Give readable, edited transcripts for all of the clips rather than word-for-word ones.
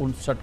59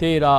13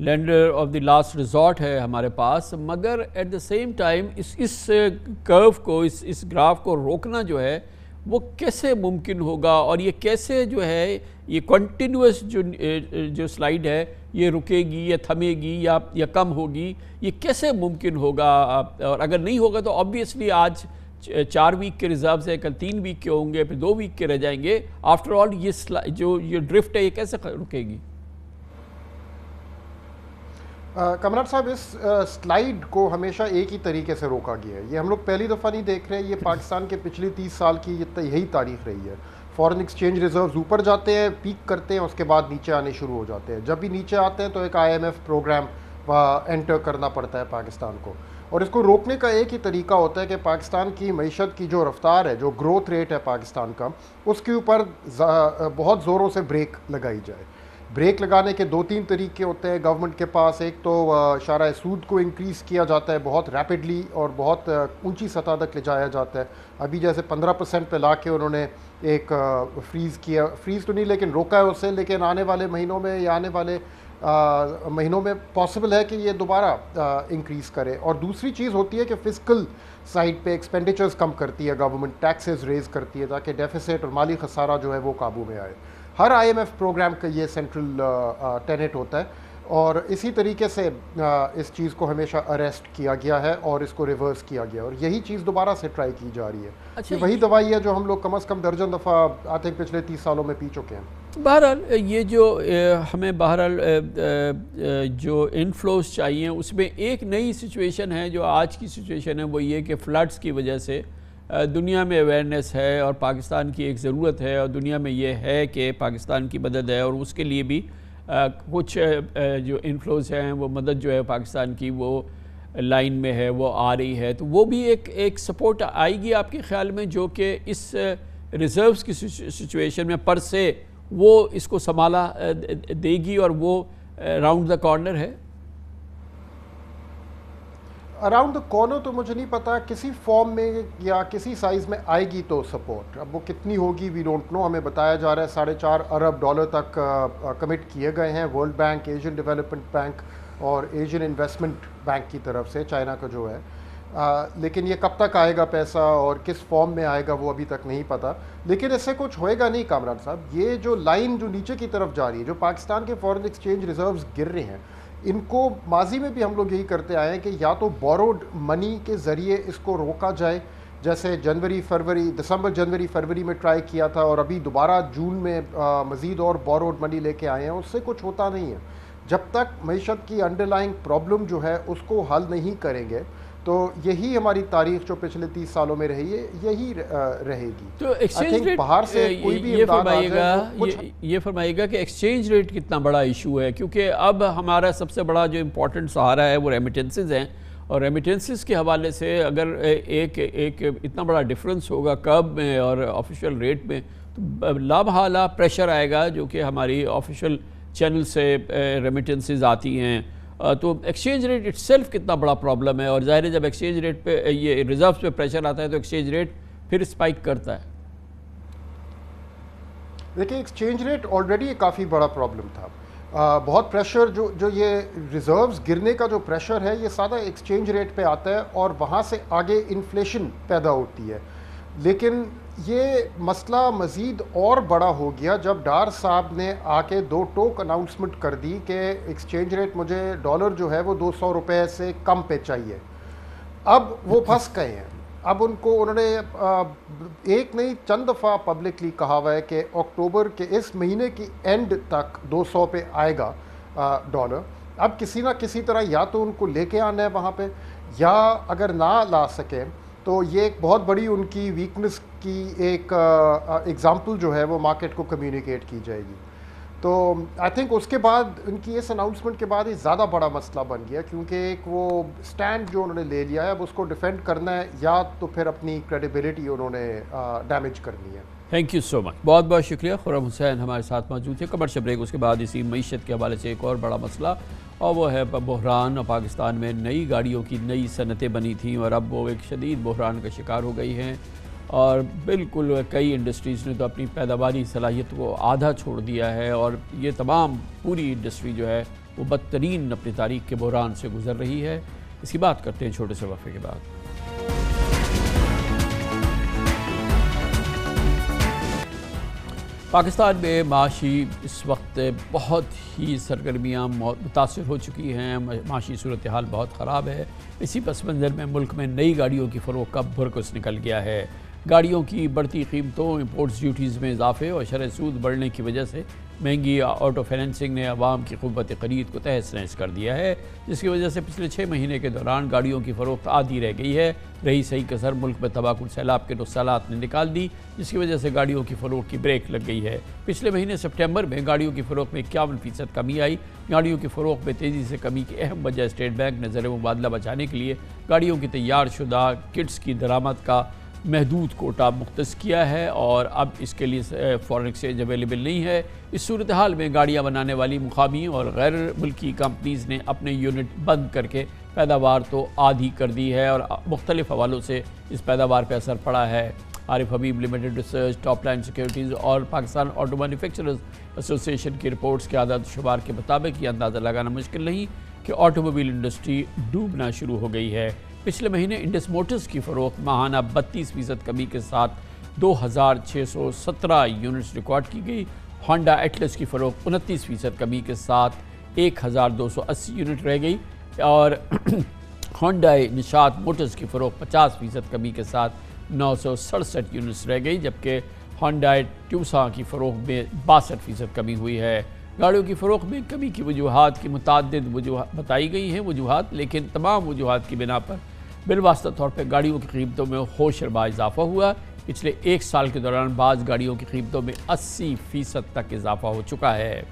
lander of the last resort ہے ہمارے پاس، مگر ایٹ دا سیم ٹائم اس کرو کو، اس گراف کو روکنا جو ہے وہ کیسے ممکن ہوگا، اور یہ کیسے جو ہے یہ کنٹینیوس جو سلائیڈ ہے یہ رکے گی یا تھمے گی یا کم ہوگی، یہ کیسے ممکن ہوگا؟ اور اگر نہیں ہوگا تو آبویسلی آج 4 ویک کے ریزروز ہیں، کل 3 ویک کے ہوں گے، پھر 2 ویک کے رہ جائیں گے. آفٹر آل یہ ڈرفٹ ہے یہ کیسے رکے گی؟ کامران صاحب، اس سلائیڈ کو ہمیشہ ایک ہی طریقے سے روکا گیا ہے. یہ ہم لوگ پہلی دفعہ نہیں دیکھ رہے، یہ پاکستان کے پچھلی 30 سال کی یہی تاریخ رہی ہے. فارن ایکسچینج ریزروز اوپر جاتے ہیں، پیک کرتے ہیں، اس کے بعد نیچے آنے شروع ہو جاتے ہیں. جب بھی نیچے آتے ہیں تو ایک IMF پروگرام انٹر کرنا پڑتا ہے پاکستان کو، اور اس کو روکنے کا ایک ہی طریقہ ہوتا ہے کہ پاکستان کی معیشت کی جو رفتار ہے، جو گروتھ ریٹ ہے پاکستان کا، اس کے اوپر بہت زوروں سے بریک لگائی جائے. بریک لگانے کے 2-3 طریقے ہوتے ہیں گورنمنٹ کے پاس. ایک تو شرح سود کو انکریز کیا جاتا ہے بہت ریپڈلی اور بہت اونچی سطح تک لے جایا جاتا ہے. ابھی جیسے 15% پہ لا کے انہوں نے ایک فریز کیا، فریز تو نہیں لیکن روکا ہے اسے، لیکن آنے والے مہینوں میں یا آنے والے مہینوں میں پاسبل ہے کہ یہ دوبارہ انکریز کرے. اور دوسری چیز ہوتی ہے کہ فسکل سائڈ پہ ایکسپینڈیچرز کم کرتی ہے گورنمنٹ، ٹیکسز ریز کرتی ہے تاکہ ڈیفیسٹ اور مالی خسارہ جو ہے وہ قابو میں آئے. ہر IMF پروگرام کا یہ سینٹرل ٹینٹ ہوتا ہے، اور اسی طریقے سے اس چیز کو ہمیشہ اریسٹ کیا گیا ہے اور اس کو ریورس کیا گیا، اور یہی چیز دوبارہ سے ٹرائی کی جا رہی ہے. اچھا، یہ وہی دوائی ہے جو ہم لوگ کم از کم درجن دفعہ آئی تھنک پچھلے 30 سالوں میں پی چکے ہیں. بہرحال یہ جو ہمیں بہرحال جو انفلوز چاہیے، اس میں ایک نئی سچویشن ہے جو آج کی سچویشن ہے، وہ یہ کہ فلڈز کی وجہ سے دنیا میں اویئرنیس ہے اور پاکستان کی ایک ضرورت ہے، اور دنیا میں یہ ہے کہ پاکستان کی مدد ہے، اور اس کے لیے بھی کچھ جو انفلوز ہیں وہ مدد جو ہے پاکستان کی وہ لائن میں ہے، وہ آ رہی ہے. تو وہ بھی ایک سپورٹ آئے گی آپ کے خیال میں، جو کہ اس ریزروز کی سچویشن میں پر سے وہ اس کو سنبھالا دے گی، اور وہ راؤنڈ دا کارنر ہے؟ اراؤنڈ دا کارنر تو مجھے نہیں پتا، کسی فارم میں یا کسی سائز میں آئے گی تو سپورٹ. اب وہ کتنی ہوگی وی ڈونٹ نو. ہمیں بتایا جا رہا ہے $4.5 ارب تک کمٹ کیے گئے ہیں world bank, Asian development bank اور ایشین انویسٹمنٹ بینک کی طرف سے، چائنا کا جو ہے. لیکن یہ کب تک آئے گا پیسہ اور کس فارم میں آئے گا وہ ابھی تک نہیں پتا. لیکن اس سے کچھ ہوئے گا نہیں کامران صاحب. یہ جو لائن جو نیچے کی طرف جا رہی ہے، جو پاکستان کے فارن ایکسچینج ریزروز گر رہے ہیں، ان کو ماضی میں بھی ہم لوگ یہی کرتے آئے ہیں کہ یا تو بوروڈ منی کے ذریعے اس کو روکا جائے، جیسے دسمبر جنوری فروری میں ٹرائی کیا تھا، اور ابھی دوبارہ جون میں مزید اور بوروڈ منی لے کے آئے ہیں. اس سے کچھ ہوتا نہیں ہے. جب تک معیشت کی انڈر لائنگ پرابلم جو ہے اس کو حل نہیں کریں گے تو یہی ہماری تاریخ جو پچھلے 30 سالوں میں رہی ہے یہی رہے گی. تو ایکسچینج ریٹ باہر سے کوئی بھی یہ فرمائیے گا کہ ایکسچینج ریٹ کتنا بڑا ایشو ہے، کیونکہ اب ہمارا سب سے بڑا جو امپورٹنٹ سہارا ہے وہ ریمیٹنسز ہیں، اور ریمیٹنسز کے حوالے سے اگر ایک اتنا بڑا ڈفرنس ہوگا کرب میں اور آفیشیل ریٹ میں، تو لامحالہ پریشر آئے گا جو کہ ہماری آفیشیل چینل سے ریمیٹنسز آتی ہیں. تو ایکسچینج ریٹ اٹ سیلف کتنا بڑا پرابلم ہے، اور ظاہر ہے جب ایکسچینج ریٹ پہ یہ ریزروز پہ پریشر آتا ہے تو ایکسچینج ریٹ پھر اسپائک کرتا ہے. دیکھیں، ایکسچینج ریٹ آلریڈی کافی بڑا پرابلم تھا. بہت پریشر جو یہ ریزروز گرنے کا جو پریشر ہے یہ سادہ ایکسچینج ریٹ پہ آتا ہے، اور وہاں سے آگے انفلیشن پیدا ہوتی ہے. لیکن یہ مسئلہ مزید اور بڑا ہو گیا جب ڈار صاحب نے آ کے 2 ٹوک اناؤنسمنٹ کر دی کہ ایکسچینج ریٹ مجھے ڈالر جو ہے وہ $200 سے کم پہ چاہیے. اب وہ پھنس گئے ہیں. اب انہوں نے ایک نہیں چند دفعہ پبلکلی کہا ہوا ہے کہ اکتوبر کے اس مہینے کی اینڈ تک 200 پہ آئے گا ڈالر. اب کسی نہ کسی طرح یا تو ان کو لے کے آنا ہے وہاں پہ، یا اگر نہ لا سکیں تو یہ ایک بہت بڑی ان کی ویکنس کی ایک ایگزامپل جو ہے وہ مارکیٹ کو کمیونیکیٹ کی جائے گی. تو آئی تھنک اس کے بعد ان کی اس اناؤنسمنٹ کے بعد یہ زیادہ بڑا مسئلہ بن گیا، کیونکہ ایک وہ سٹینڈ جو انہوں نے لے لیا ہے اب اس کو ڈیفینڈ کرنا ہے، یا تو پھر اپنی کریڈیبلٹی انہوں نے ڈیمیج کرنی ہے. تھینک یو سو مچ، بہت بہت شکریہ. خرم حسین ہمارے ساتھ موجود تھے. کمرشل بریک، اس کے بعد اسی معیشت کے حوالے سے ایک اور بڑا مسئلہ، اور وہ ہے بحران. اور پاکستان میں نئی گاڑیوں کی نئی صنعتیں بنی تھیں اور اب وہ ایک شدید بحران کا شکار ہو گئی ہیں، اور بالکل کئی انڈسٹریز نے تو اپنی پیداواری صلاحیت کو آدھا چھوڑ دیا ہے، اور یہ تمام پوری انڈسٹری جو ہے وہ بدترین اپنی تاریخ کے بحران سے گزر رہی ہے۔ اس کی بات کرتے ہیں چھوٹے سے وقفے کے بعد۔ پاکستان میں معاشی اس وقت بہت ہی سرگرمیاں متاثر ہو چکی ہیں، معاشی صورتحال بہت خراب ہے۔ اسی پس منظر میں ملک میں نئی گاڑیوں کی فروخت کا بھرکس نکل گیا ہے۔ گاڑیوں کی بڑھتی قیمتوں، امپورٹس ڈیوٹیز میں اضافے اور شرح سود بڑھنے کی وجہ سے مہنگی آٹو فائننسنگ نے عوام کی قوت خرید کو تہس نہس کر دیا ہے، جس کی وجہ سے پچھلے 6 مہینے کے دوران گاڑیوں کی فروخت آدھی رہ گئی ہے۔ رہی صحیح کسر ملک میں تباہ کن سیلاب کے نقصانات نے نکال دی، جس کی وجہ سے گاڑیوں کی فروخت کی بریک لگ گئی ہے۔ پچھلے مہینے سپٹمبر میں گاڑیوں کی فروخت میں 51% کمی آئی۔ گاڑیوں کی فروخت میں تیزی سے کمی کی اہم وجہ اسٹیٹ بینک نے زر مبادلہ بچانے کے لیے گاڑیوں کی تیار شدہ کٹس کی درآمد کا محدود کوٹا مختص کیا ہے، اور اب اس کے لیے فارن ایکسچینج اویلیبل نہیں ہے۔ اس صورتحال میں گاڑیاں بنانے والی مقامی اور غیر ملکی کمپنیز نے اپنے یونٹ بند کر کے پیداوار تو آدھی کر دی ہے، اور مختلف حوالوں سے اس پیداوار پہ اثر پڑا ہے۔ Arif Habib limited research, top line securities اور پاکستان آٹو مینوفیکچررز ایسوسی ایشن کی رپورٹس کے اعداد و شمار کے مطابق یہ اندازہ لگانا مشکل نہیں کہ آٹو موبائل انڈسٹری ڈوبنا شروع ہو گئی ہے۔ پچھلے مہینے انڈس موٹرز کی فروخت ماہانہ 32% کمی کے ساتھ 2617 یونٹس ریکارڈ کی گئی۔ ہونڈا ایٹلس کی فروخت 29% کمی کے ساتھ 1280 یونٹ رہ گئی، اور ہونڈا نشاط موٹرز کی فروخت 50% کمی کے ساتھ 967 یونٹس رہ گئی، جبکہ ہونڈا ٹیوسان کی فروخت میں 62% کمی ہوئی ہے۔ گاڑیوں کی فروخت میں کمی کی وجوہات کی متعدد بتائی گئی ہیں لیکن تمام وجوہات کی بنا پر بالواسطہ طور پر گاڑیوں کی قیمتوں میں ہوش ربا اضافہ ہوا۔ پچھلے 1 سال کے دوران بعض گاڑیوں کی قیمتوں میں 80% تک اضافہ ہو چکا ہے۔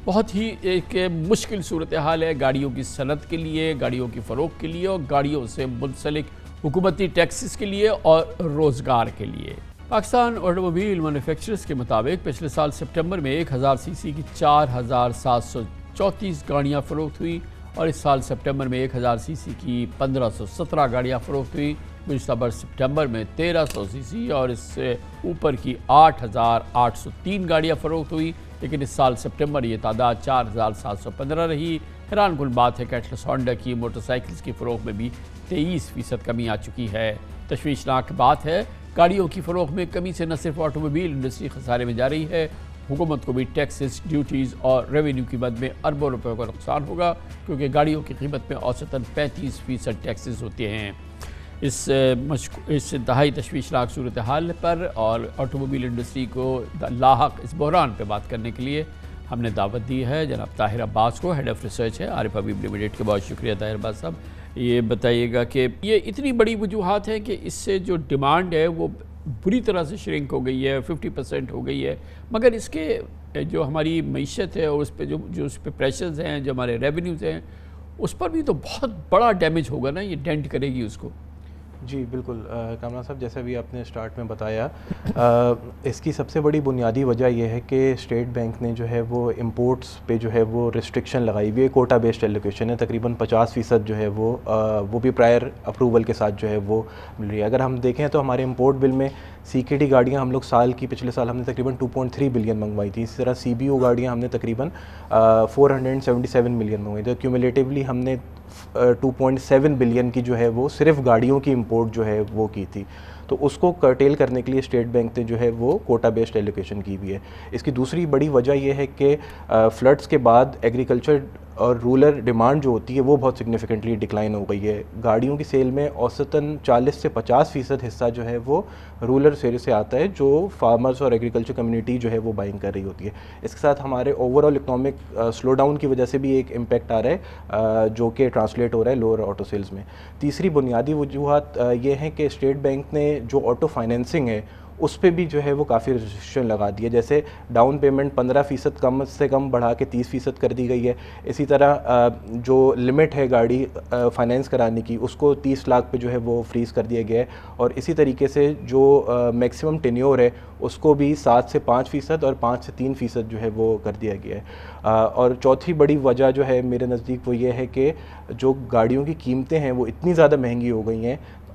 بہت ہی ایک مشکل صورتحال ہے گاڑیوں کی صنعت کے لیے، گاڑیوں کی فروخت کے لیے، اور گاڑیوں سے منسلک حکومتی ٹیکسز کے لیے اور روزگار کے لیے۔ پاکستان آٹو موبائل مینوفیکچررز کے مطابق پچھلے سال سپٹمبر میں 1000 سی سی کی 4734 گاڑیاں فروخت ہوئی، اور اس سال سپٹمبر میں 1000 سی سی کی 1517 گاڑیاں فروخت ہوئی۔ گزشتہ برس سپٹمبر میں 1300 سی سی اور اس سے اوپر کی 8803 گاڑیاں فروخت ہوئی، لیکن اس سال سپٹمبر یہ تعداد 4715 رہی۔ حیران کن بات ہے کہ ایٹلس ہونڈا کی موٹر سائیکلز کی فروخت میں بھی 23% کمی آ چکی ہے۔ تشویشناک بات ہے گاڑیوں کی فروخت میں کمی سے نہ صرف آٹو موبائل انڈسٹری خسارے میں جا رہی ہے، حکومت کو بھی ٹیکسز، ڈیوٹیز اور ریونیو کی مد میں اربوں روپے کا نقصان ہوگا، کیونکہ گاڑیوں کی قیمت میں اوسطاً 35% ٹیکسز ہوتے ہیں۔ اس انتہائی تشویشناک صورتحال پر اور آٹو موبائل انڈسٹری کو لاحق اس بحران پہ بات کرنے کے لیے ہم نے دعوت دی ہے جناب طاہر عباس کو، ہیڈ آف ریسرچ ہے عارف حبیب لمیٹڈ کے۔ بہت شکریہ طاہر عباس صاحب۔ یہ بتائیے گا کہ یہ اتنی بڑی وجوہات ہیں کہ اس سے جو ڈیمانڈ ہے وہ بری طرح سے شرنک ہو گئی ہے، 50% ہو گئی ہے، مگر اس کے جو ہماری معیشت ہے اور اس پہ جو اس پہ پریشرز ہیں، جو ہمارے ریونیوز ہیں، اس پر بھی تو بہت بڑا ڈیمیج ہوگا نا، یہ ڈینٹ کرے گی اس کو۔ جی بالکل کامران صاحب، جیسے بھی آپ نے اسٹارٹ میں بتایا، اس کی سب سے بڑی بنیادی وجہ یہ ہے کہ اسٹیٹ بینک نے جو ہے وہ امپورٹس پہ جو ہے وہ ریسٹرکشن لگائی ہوئی ہے، کوٹا بیسڈ ایلوکیشن ہے، تقریباً 50% جو ہے وہ بھی پرائر اپروول کے ساتھ جو ہے وہ مل رہی ہے۔ اگر ہم دیکھیں تو ہمارے امپورٹ بل میں سی کے ڈی گاڑیاں ہم لوگ پچھلے سال ہم نے تقریباً 2.3 بلین منگوائی تھی، اسی طرح سی بی او گاڑیاں ہم نے تقریباً 477 ملین منگوائی تھی، کیومولیٹیولی ہم نے 2.7 بلین کی جو ہے وہ صرف گاڑیوں کی امپورٹ جو ہے وہ کی تھی۔ تو اس کو کرٹیل کرنے کے لیے اسٹیٹ بینک نے جو ہے وہ کوٹا بیسڈ ایلوکیشن کی ہوئی ہے۔ اس کی دوسری بڑی وجہ یہ ہے کہ فلڈس کے بعد ایگریکلچر اور رورل ڈیمانڈ جو ہوتی ہے وہ بہت سگنیفیکنٹلی ڈکلائن ہو گئی ہے۔ گاڑیوں کی سیل میں اوسطاً 40 سے 50% حصہ جو ہے وہ رورل سیل سے آتا ہے، جو فارمرز اور ایگریکلچر کمیونٹی جو ہے وہ بائنگ کر رہی ہوتی ہے۔ اس کے ساتھ ہمارے over all economic slow down کی وجہ سے بھی ایک امپیکٹ آ رہا ہے، جو کہ ٹرانسلیٹ ہو رہا ہے لوور آٹو سیلز میں۔ تیسری بنیادی وجوہات یہ ہیں کہ اسٹیٹ بینک نے جو آٹو فائنینسنگ ہے اس پہ بھی جو ہے وہ کافی ریسٹرکشن لگا دی ہے، جیسے ڈاؤن پیمنٹ 15% کم سے کم بڑھا کے 30% کر دی گئی ہے۔ اسی طرح جو لمٹ ہے گاڑی فائنینس کرانے کی اس کو 30 لاکھ پہ جو ہے وہ فریز کر دیا گیا ہے، اور اسی طریقے سے جو میکسیمم ٹینیور ہے اس کو بھی 7 سے 5% اور 5 سے 3% جو ہے وہ کر دیا گیا ہے۔ اور چوتھی بڑی وجہ جو ہے میرے نزدیک وہ یہ ہے کہ جو گاڑیوں کی قیمتیں ہیں وہ اتنی زیادہ مہنگی ہو گئی ہیں،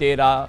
13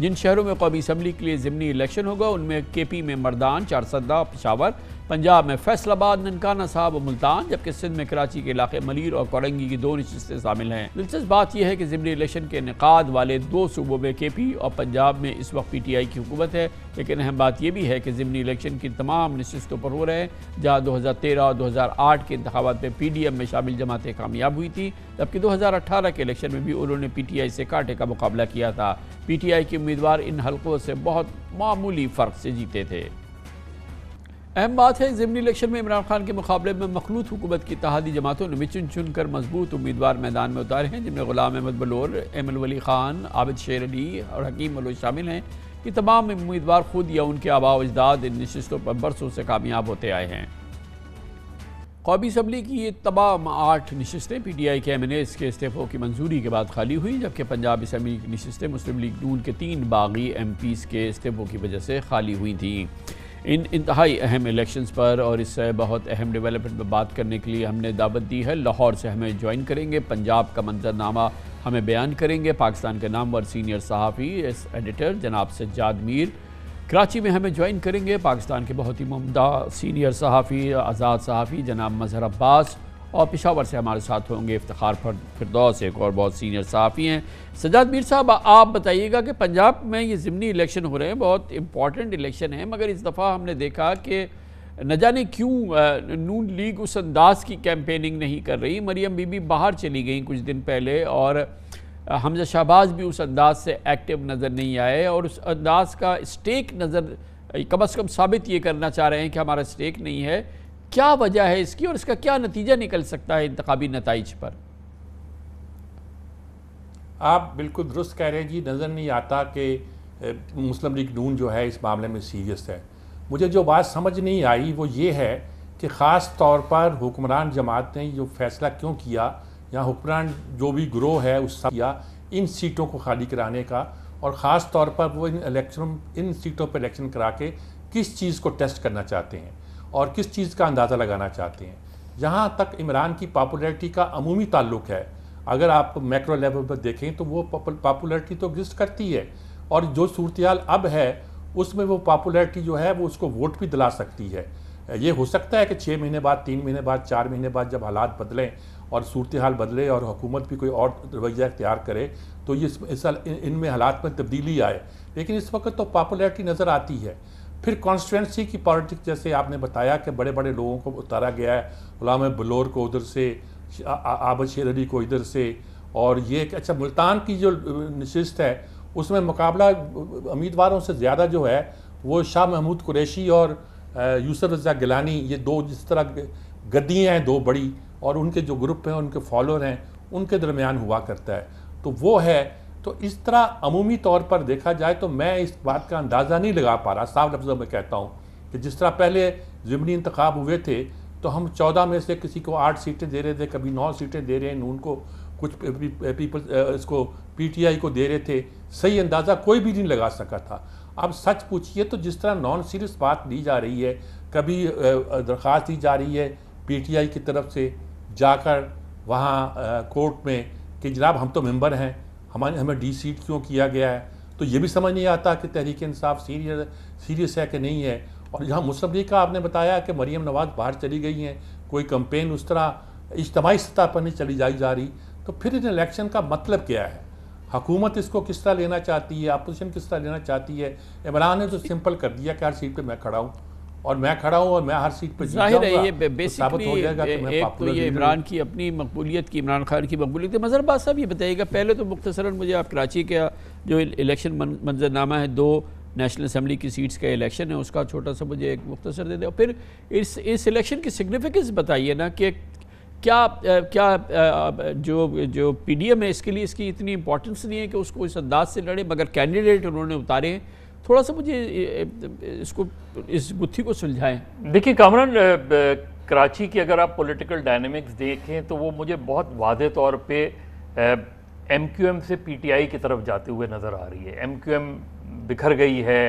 جن شہروں میں قومی اسمبلی کے لیے ضمنی الیکشن ہوگا ان میں کے پی میں مردان، چارسدہ، پشاور، پنجاب میں فیصل آباد، ننکانہ صاحب اور ملتان، جبکہ سندھ میں کراچی کے علاقے ملیر اور کورنگی کی 2 نشستیں شامل ہیں۔ دلچسپ بات یہ ہے کہ ضمنی الیکشن کے انعقاد والے 2 صوبوں میں کے پی اور پنجاب میں اس وقت پی ٹی آئی کی حکومت ہے، لیکن اہم بات یہ بھی ہے کہ ضمنی الیکشن کی تمام نشستوں پر ہو رہے ہیں، جہاں 2013 اور 2008 کے انتخابات میں پی ڈی ایم میں شامل جماعتیں کامیاب ہوئی تھی، جبکہ 2018 کے الیکشن میں بھی انہوں نے پی ٹی آئی سے کانٹے کا مقابلہ کیا تھا۔ پی ٹی آئی کے امیدوار ان حلقوں سے بہت معمولی فرق سے جیتے تھے۔ اہم بات ہے ضمنی الیکشن میں عمران خان کے مقابلے میں مخلوط حکومت کی اتحادی جماعتوں نے چن کر مضبوط امیدوار میدان میں اتارے ہیں، جن میں غلام احمد بلور، ایمل ولی خان، عابد شیر علی اور حکیم ملوچ شامل ہیں۔ یہ تمام امیدوار خود یا ان کے آباء و اجداد ان نشستوں پر برسوں سے کامیاب ہوتے آئے ہیں۔ قومی اسمبلی کی یہ تمام 8 نشستیں پی ٹی آئی کے ایم این ایز کے استعفوں کی منظوری کے بعد خالی ہوئی، جبکہ پنجاب اسمبلی کی نشستیں مسلم لیگ نون کے 3 باغی ایم پیز کے استعفوں کی وجہ سے خالی ہوئی تھیں۔ ان انتہائی اہم الیکشنز پر اور اس سے بہت اہم ڈیولپمنٹ پر بات کرنے کے لیے ہم نے دعوت دی ہے۔ لاہور سے ہمیں جوائن کریں گے، پنجاب کا منظرنامہ ہمیں بیان کریں گے پاکستان کے نامور سینئر صحافی ایڈیٹر جناب سجاد میر۔ کراچی میں ہمیں جوائن کریں گے پاکستان کے بہت ہی عمدہ سینئر صحافی، آزاد صحافی جناب مظہر عباس، اور پشاور سے ہمارے ساتھ ہوں گے افتخار فردوس، ایک اور بہت سینئر صحافی ہیں۔ سجاد میر صاحب، آپ بتائیے گا کہ پنجاب میں یہ ضمنی الیکشن ہو رہے ہیں، بہت امپورٹنٹ الیکشن ہیں، مگر اس دفعہ ہم نے دیکھا کہ نہ جانے کیوں نون لیگ اس انداز کی کیمپیننگ نہیں کر رہی۔ مریم بی بی باہر چلی گئیں کچھ دن پہلے، اور حمزہ شہباز بھی اس انداز سے ایکٹیو نظر نہیں آئے، اور اس انداز کا اسٹیک نظر کم از کم ثابت یہ کرنا چاہ رہے ہیں کہ ہمارا اسٹیک نہیں ہے۔ کیا وجہ ہے اس کی، اور اس کا کیا نتیجہ نکل سکتا ہے انتخابی نتائج پر؟ آپ بالکل درست کہہ رہے ہیں جی، نظر نہیں آتا کہ مسلم لیگ نون جو ہے اس معاملے میں سیریس ہے۔ مجھے جو بات سمجھ نہیں آئی وہ یہ ہے کہ خاص طور پر حکمران جماعت نے جو فیصلہ کیوں کیا، یا حکمران جو بھی گروہ ہے اس کیا ان سیٹوں کو خالی کرانے کا، اور خاص طور پر وہ ان سیٹوں پر الیکشن کرا کے کس چیز کو ٹیسٹ کرنا چاہتے ہیں اور کس چیز کا اندازہ لگانا چاہتے ہیں۔ جہاں تک عمران کی پاپولیرٹی کا عمومی تعلق ہے، اگر آپ میکرو لیول پر دیکھیں تو وہ پاپولیرٹی تو ایگزسٹ کرتی ہے، اور جو صورتحال اب ہے اس میں وہ پاپولیرٹی جو ہے وہ اس کو ووٹ بھی دلا سکتی ہے۔ یہ ہو سکتا ہے کہ 6 مہینے بعد، 3 مہینے بعد، 4 مہینے بعد جب حالات بدلیں اور صورتحال بدلے اور حکومت بھی کوئی اور رویہ اختیار کرے تو ان میں حالات میں تبدیلی آئے، لیکن اس وقت تو پاپولیرٹی نظر آتی ہے۔ پھر کانسٹیٹوئنسی کی پالیٹکس، جیسے آپ نے بتایا کہ بڑے بڑے لوگوں کو اتارا گیا ہے، غلام بلور کو ادھر سے، عابد شیر علی کو ادھر سے، اور یہ کہ اچھا ملتان کی جو نشست ہے اس میں مقابلہ امیدواروں سے زیادہ جو ہے وہ شاہ محمود قریشی اور یوسف رضا گیلانی، یہ 2 جس طرح گدیاں ہیں 2 بڑی، اور ان کے جو گروپ ہیں، ان کے فالوور ہیں، ان کے درمیان ہوا کرتا ہے، تو وہ ہے۔ تو اس طرح عمومی طور پر دیکھا جائے تو میں اس بات کا اندازہ نہیں لگا پا رہا، صاف لفظوں میں کہتا ہوں کہ جس طرح پہلے ضمنی انتخاب ہوئے تھے تو ہم 14 میں سے کسی کو 8 سیٹیں دے رہے تھے، کبھی 9 سیٹیں دے رہے ہیں، نون کو کچھ اس کو پی ٹی آئی کو دے رہے تھے، صحیح اندازہ کوئی بھی نہیں لگا سکا تھا۔ اب سچ پوچھئے تو جس طرح نان سیریس بات دی جا رہی ہے، کبھی درخواست دی جا رہی ہے پی ٹی آئی کی طرف سے جا کر وہاں کورٹ میں کہ جناب ہم تو ممبر ہیں، ہمیں ڈی سیٹ کیوں کیا گیا ہے، تو یہ بھی سمجھ نہیں آتا کہ تحریک انصاف سیریس ہے کہ نہیں ہے۔ اور یہاں مسلم لیگ کا آپ نے بتایا کہ مریم نواز باہر چلی گئی ہیں، کوئی کمپین اس طرح اجتماعی سطح پر نہیں چلی جا رہی، تو پھر ان الیکشن کا مطلب کیا ہے؟ حکومت اس کو کس طرح لینا چاہتی ہے، اپوزیشن کس طرح لینا چاہتی ہے؟ عمران نے تو سمپل کر دیا کہ ہر سیٹ پہ میں کھڑا ہوں اور میں ہر سیٹ پہ جیت جاؤں گا، ظاہر ہے یہ بیسکلی ایک تو یہ عمران کی اپنی مقبولیت کی، عمران خان کی مقبولیت ہے۔ مظہر عباس صاحب یہ بتائیے گا، پہلے تو مختصراً مجھے آپ کراچی کا جو الیکشن منظرنامہ ہے، 2 نیشنل اسمبلی کی سیٹس کا الیکشن ہے، اس کا چھوٹا سا مجھے ایک مختصر دے دیں، اور پھر اس الیکشن کی سگنیفیکنس بتائیے نا کہ کیا جو پی ڈی ایم ہے اس کے لیے اس کی اتنی امپورٹنس نہیں ہے کہ اس کو اس انداز سے لڑے، مگر کینڈیڈیٹ انہوں نے اتارے ہیں۔ تھوڑا سا مجھے اس گتھی کو سلجھائیں۔ دیکھیں کامران، کراچی کی اگر آپ پولیٹیکل ڈائنامکس دیکھیں تو وہ مجھے بہت واضح طور پہ ایم کیو ایم سے پی ٹی آئی کی طرف جاتے ہوئے نظر آ رہی ہے۔ ایم کیو ایم بکھر گئی ہے،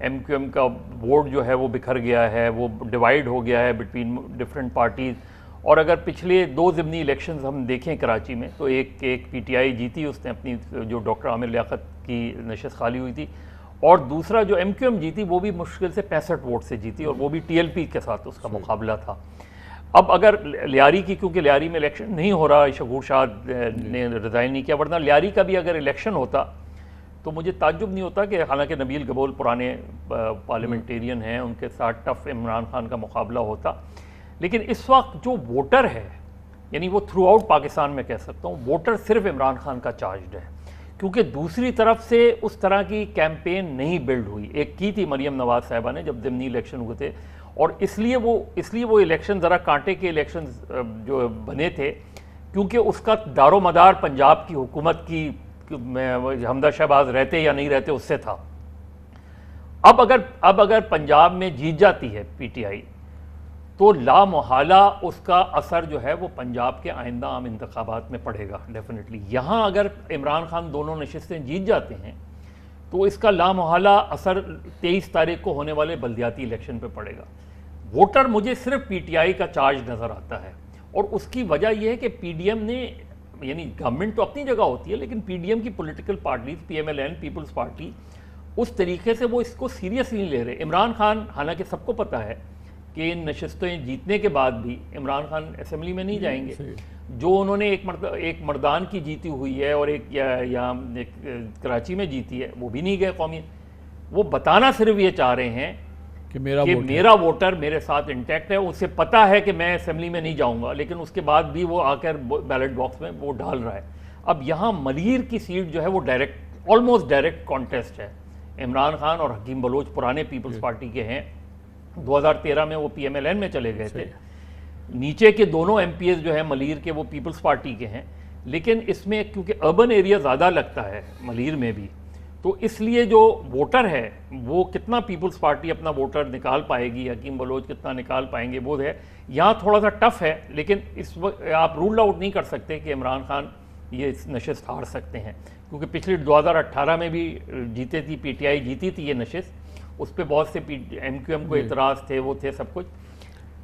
ایم کیو ایم کا ووٹ جو ہے وہ بکھر گیا ہے، وہ ڈیوائیڈ ہو گیا ہے بٹوین ڈفرینٹ پارٹیز۔ اور اگر پچھلے 2 ضمنی الیکشنز ہم دیکھیں کراچی میں تو ایک پی ٹی آئی جیتی، اس نے اپنی جو ڈاکٹر عامر لیاقت کی نشست خالی ہوئی تھی، اور دوسرا جو ایم کیو ایم جیتی وہ بھی مشکل سے 65 ووٹ سے جیتی، اور وہ بھی ٹی ایل پی کے ساتھ اس کا مقابلہ تھا۔ اب اگر لیاری کی، کیونکہ لیاری میں الیکشن نہیں ہو رہا، شگور شاہ نے ریزائن نہیں کیا، ورنہ لیاری کا بھی اگر الیکشن ہوتا تو مجھے تعجب نہیں ہوتا کہ حالانکہ نبیل گبول پرانے پارلیمنٹیرین ہیں، ان کے ساتھ ٹف عمران خان کا مقابلہ ہوتا، لیکن اس وقت جو ووٹر ہے، یعنی وہ تھرو آؤٹ پاکستان میں کہہ سکتا ہوں، ووٹر صرف عمران خان کا چارجڈ ہے، کیونکہ دوسری طرف سے اس طرح کی کیمپین نہیں بلڈ ہوئی۔ ایک کی تھی مریم نواز صاحبہ نے جب ضمنی الیکشن ہوئے تھے، اور اس لیے وہ الیکشن ذرا کانٹے کے الیکشن جو بنے تھے، کیونکہ اس کا دار و مدار پنجاب کی حکومت کی حمدہ شہباز رہتے یا نہیں رہتے اس سے تھا۔ اب اگر پنجاب میں جیت جاتی ہے پی ٹی آئی تو لا محالہ اس کا اثر جو ہے وہ پنجاب کے آئندہ عام انتخابات میں پڑے گا ڈیفینیٹلی۔ یہاں اگر عمران خان دونوں نشستیں جیت جاتے ہیں تو اس کا لا محالہ اثر 23 تاریخ کو ہونے والے بلدیاتی الیکشن پہ پڑے گا۔ ووٹر مجھے صرف پی ٹی آئی کا چارج نظر آتا ہے، اور اس کی وجہ یہ ہے کہ پی ڈی ایم نے، یعنی گورنمنٹ تو اپنی جگہ ہوتی ہے، لیکن پی ڈی ایم کی political parties, P M L N, Peoples Party, اس طریقے سے وہ اس کو سیریس نہیں لے رہے۔ عمران خان، حالانکہ سب کو پتہ ہے کہ ان نشستیں جیتنے کے بعد بھی عمران خان اسمبلی میں نہیں جائیں گے، جو انہوں نے ایک مردان کی جیتی ہوئی ہے اور ایک کراچی میں جیتی ہے، وہ بھی نہیں گئے قومی۔ وہ بتانا صرف یہ چاہ رہے ہیں کہ میرا ووٹر میرے ساتھ انٹیکٹ ہے، اسے پتہ ہے کہ میں اسمبلی میں نہیں جاؤں گا، لیکن اس کے بعد بھی وہ آ کر بیلٹ باکس میں وہ ڈال رہا ہے۔ اب یہاں ملیر کی سیٹ جو ہے وہ ڈائریکٹ، آلموسٹ ڈائریکٹ کانٹیسٹ ہے۔ عمران خان اور حکیم بلوچ پرانے پیپلز پارٹی کے ہیں، 2013 میں وہ پی ایم ایل این میں چلے گئے تھے۔ نیچے کے دونوں ایم پی ایز جو ہیں ملیر کے وہ پیپلز پارٹی کے ہیں، لیکن اس میں کیونکہ اربن ایریا زیادہ لگتا ہے ملیر میں بھی، تو اس لیے جو ووٹر ہے وہ کتنا پیپلز پارٹی اپنا ووٹر نکال پائے گی، حکیم بلوچ کتنا نکال پائیں گے، وہ ہے یہاں تھوڑا سا ٹف ہے۔ لیکن اس وقت آپ رول آؤٹ نہیں کر سکتے کہ عمران خان یہ نشست ہار سکتے ہیں، کیونکہ پچھلی 2018 میں بھی جیتے تھی، پی ٹی آئی جیتی تھی یہ نشست، اس پہ بہت سے ایم کیو ایم کو اعتراض تھے، وہ تھے سب کچھ۔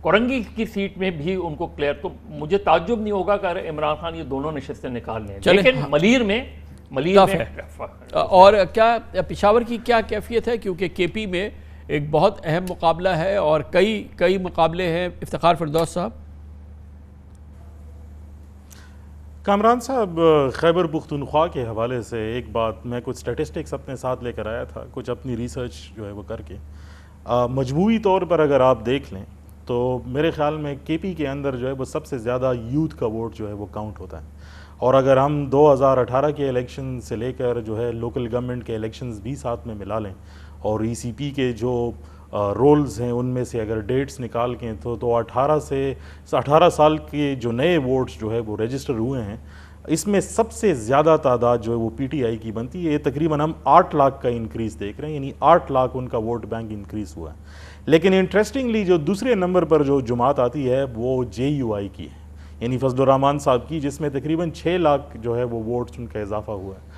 کورنگی کی سیٹ میں بھی ان کو کلیئر، تو مجھے تعجب نہیں ہوگا کہ عمران خان یہ دونوں نشستیں نکال لیں، لیکن ملیر میں اور کیا پشاور کی کیا کیفیت ہے، کیونکہ کے پی میں ایک بہت اہم مقابلہ ہے اور کئی مقابلے ہیں۔ افتخار فردوس صاحب۔ کامران صاحب، خیبر پختونخوا کے حوالے سے ایک بات، میں کچھ سٹیٹسٹکس اپنے ساتھ لے کر آیا تھا، کچھ اپنی ریسرچ جو ہے وہ کر کے، مجموعی طور پر اگر آپ دیکھ لیں تو میرے خیال میں کے پی کے اندر جو ہے وہ سب سے زیادہ یوتھ کا ووٹ جو ہے وہ کاؤنٹ ہوتا ہے، اور اگر ہم 2018 کے الیکشن سے لے کر جو ہے لوکل گورنمنٹ کے الیکشنز بھی ساتھ میں ملا لیں، اور ای سی پی کے جو رولز ہیں ان میں سے اگر ڈیٹس نکال کے تو 18 سال کے جو نئے ووٹس جو ہے وہ رجسٹر ہوئے ہیں، اس میں سب سے زیادہ تعداد جو ہے وہ پی ٹی آئی کی بنتی ہے۔ تقریباً ہم 8 لاکھ کا انکریز دیکھ رہے ہیں، یعنی 8 لاکھ ان کا ووٹ بینک انکریز ہوا ہے۔ لیکن انٹرسٹنگلی جو دوسرے نمبر پر جو جماعت آتی ہے وہ جے یو آئی کی ہے، یعنی فضل الرحمان صاحب کی، جس میں تقریباً 6 لاکھ جو ہے وہ ووٹس ان کا اضافہ ہوا ہے۔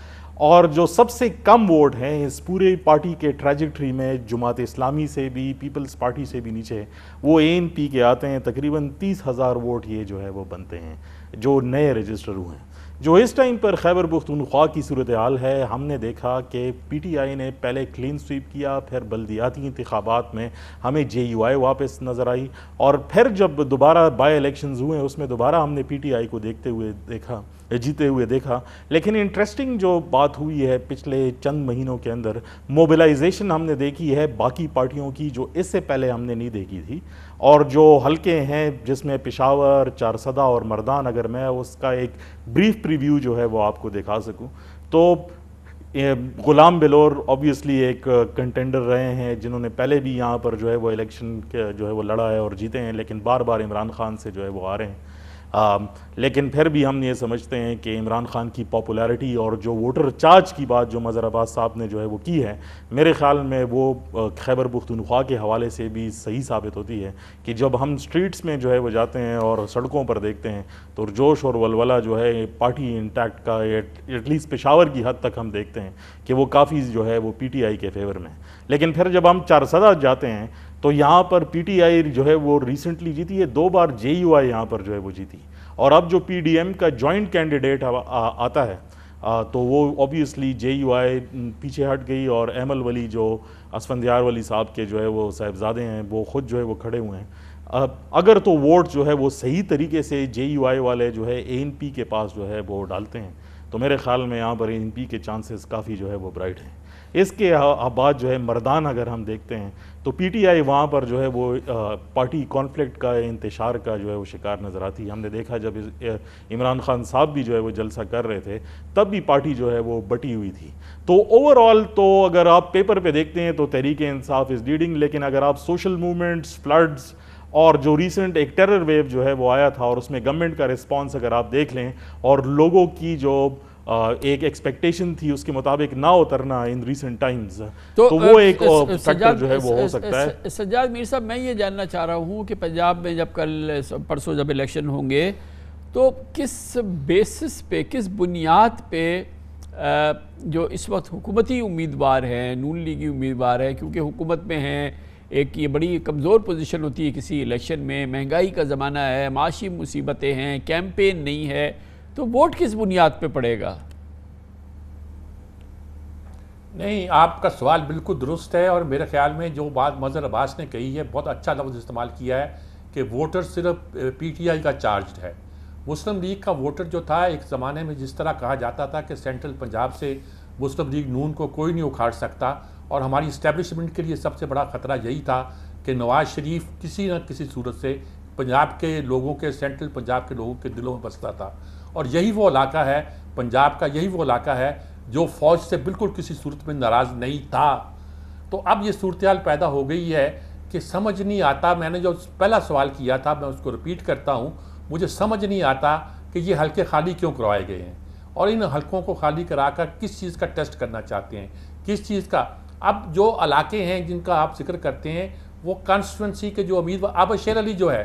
اور جو سب سے کم ووٹ ہیں اس پورے پارٹی کے ٹریجیکٹری میں، جماعت اسلامی سے بھی، پیپلز پارٹی سے بھی نیچے، وہ اے این پی کے آتے ہیں، تقریباً 30,000 ووٹ یہ جو ہے وہ بنتے ہیں جو نئے رجسٹر ہوئے ہیں۔ جو اس ٹائم پر خیبر پختونخوا کی صورتحال ہے، ہم نے دیکھا کہ پی ٹی آئی نے پہلے کلین سویپ کیا، پھر بلدیاتی انتخابات میں ہمیں جے یو آئی واپس نظر آئی، اور پھر جب دوبارہ بائی الیکشنز ہوئے اس میں دوبارہ ہم نے پی ٹی آئی کو جیتے ہوئے دیکھا۔ لیکن انٹرسٹنگ جو بات ہوئی ہے پچھلے چند مہینوں کے اندر، موبلائزیشن ہم نے دیکھی ہے باقی پارٹیوں کی جو اس سے پہلے ہم نے نہیں دیکھی تھی، اور جو حلقے ہیں جس میں پشاور، چارسدہ اور مردان، اگر میں اس کا ایک بریف پریویو جو ہے وہ آپ کو دکھا سکوں تو غلام بلور اوبیسلی ایک کنٹینڈر رہے ہیں، جنہوں نے پہلے بھی یہاں پر جو ہے وہ الیکشن جو ہے وہ لڑا ہے اور جیتے ہیں، لیکن بار بار عمران خان سے جو ہے وہ آ رہے ہیں۔ لیکن پھر بھی ہم یہ سمجھتے ہیں کہ عمران خان کی پاپولیرٹی اور جو ووٹر چارج کی بات جو مظہر عباس صاحب نے جو ہے وہ کی ہے، میرے خیال میں وہ خیبر پختونخوا کے حوالے سے بھی صحیح ثابت ہوتی ہے کہ جب ہم سٹریٹس میں جو ہے وہ جاتے ہیں اور سڑکوں پر دیکھتے ہیں تو جوش اور ولولہ جو ہے پارٹی انٹیکٹ کا، ایٹ لیسٹ پشاور کی حد تک ہم دیکھتے ہیں کہ وہ کافی جو ہے وہ پی ٹی آئی کے فیور میں۔ لیکن پھر جب ہم چارسدہ جاتے ہیں تو یہاں پر پی ٹی آئی جو ہے وہ ریسنٹلی جیتی ہے، 2 بار جے یو آئی یہاں پر جو ہے وہ جیتی، اور اب جو پی ڈی ایم کا جوائنٹ کینڈیڈیٹ آتا ہے تو وہ اوبیسلی JUI پیچھے ہٹ گئی اور ایمل ولی جو اسفندیار ولی صاحب کے جو ہے وہ صاحبزادے ہیں وہ خود جو ہے وہ کھڑے ہوئے ہیں. اگر تو ووٹ جو ہے وہ صحیح طریقے سے JUI والے جو ہے ANP کے پاس جو ہے وہ ڈالتے ہیں تو میرے خیال میں یہاں پر ANP کے چانسز کافی جو ہے وہ برائٹ ہیں. اس کے بعد جو ہے مردان اگر ہم دیکھتے ہیں تو PTI وہاں پر جو ہے وہ پارٹی کانفلکٹ کا انتشار کا جو ہے وہ شکار نظر آتی ہے. ہم نے دیکھا جب عمران خان صاحب بھی جو ہے وہ جلسہ کر رہے تھے تب بھی پارٹی جو ہے وہ بٹی ہوئی تھی. تو اوور آل تو اگر آپ پیپر پہ دیکھتے ہیں تو تحریک انصاف از لیڈنگ, لیکن اگر آپ سوشل موومنٹس, فلڈز اور جو ریسنٹ ایک ٹیرر ویو جو ہے وہ آیا تھا اور اس میں گورنمنٹ کا رسپانس اگر آپ دیکھ لیں اور لوگوں کی جو ایک ایکسپیکٹیشن تھی اس کے مطابق نہ اترنا ان ریسنٹ ٹائمز, تو وہ ایک فیکٹر جو ہے وہ ہو سکتا ہے. سجاد میر صاحب, میں یہ جاننا چاہ رہا ہوں کہ پنجاب میں جب کل پرسوں جب الیکشن ہوں گے تو کس بیسس پہ, کس بنیاد پہ جو اس وقت حکومتی امیدوار ہیں, نون لیگی امیدوار ہیں, کیونکہ حکومت میں ہیں, ایک یہ بڑی کمزور پوزیشن ہوتی ہے کسی الیکشن میں, مہنگائی کا زمانہ ہے, معاشی مصیبتیں ہیں, کیمپین نہیں ہے, تو ووٹ کس بنیاد پہ پڑے گا؟ نہیں, آپ کا سوال بالکل درست ہے اور میرے خیال میں جو بات مظہر عباس نے کہی ہے بہت اچھا لفظ استعمال کیا ہے کہ ووٹر صرف PTI کا چارجڈ ہے. مسلم لیگ کا ووٹر جو تھا ایک زمانے میں جس طرح کہا جاتا تھا کہ سینٹرل پنجاب سے مسلم لیگ نون کو کوئی نہیں اکھاڑ سکتا, اور ہماری اسٹیبلشمنٹ کے لیے سب سے بڑا خطرہ یہی تھا کہ نواز شریف کسی نہ کسی صورت سے پنجاب کے لوگوں کے, سینٹرل پنجاب کے لوگوں کے دلوں میں بستا تھا. اور یہی وہ علاقہ ہے پنجاب کا, یہی وہ علاقہ ہے جو فوج سے بالکل کسی صورت میں ناراض نہیں تھا. تو اب یہ صورتحال پیدا ہو گئی ہے کہ سمجھ نہیں آتا, میں نے جو پہلا سوال کیا تھا میں اس کو ریپیٹ کرتا ہوں, مجھے سمجھ نہیں آتا کہ یہ حلقے خالی کیوں کروائے گئے ہیں اور ان حلقوں کو خالی کرا کر کس چیز کا ٹیسٹ کرنا چاہتے ہیں, کس چیز کا. اب جو علاقے ہیں جن کا آپ ذکر کرتے ہیں وہ کانسٹیٹوینسی کے جو امیدوار, اب شیر علی جو ہے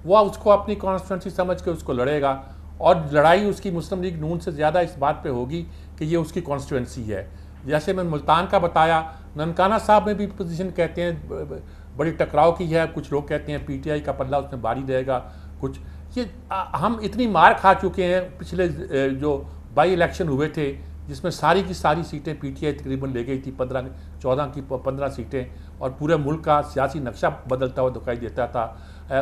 وہ اس کو اپنی کانسٹیٹوینسی سمجھ کے اس کو لڑے گا, اور لڑائی اس کی مسلم لیگ نون سے زیادہ اس بات پہ ہوگی کہ یہ اس کی کانسٹیٹوینسی ہے. جیسے میں ملتان کا بتایا, ننکانہ صاحب میں بھی پوزیشن کہتے ہیں بڑی ٹکراؤ کی ہے, کچھ لوگ کہتے ہیں PTI کا پلہ اس میں باری رہے گا, کچھ یہ ہم اتنی مار کھا چکے ہیں. پچھلے جو بائی الیکشن ہوئے تھے جس میں ساری کی ساری سیٹیں PTI تقریباً لے گئی تھی, 14 کی 15 سیٹیں, اور پورے ملک کا سیاسی نقشہ بدلتا ہوا دکھائی دیتا تھا.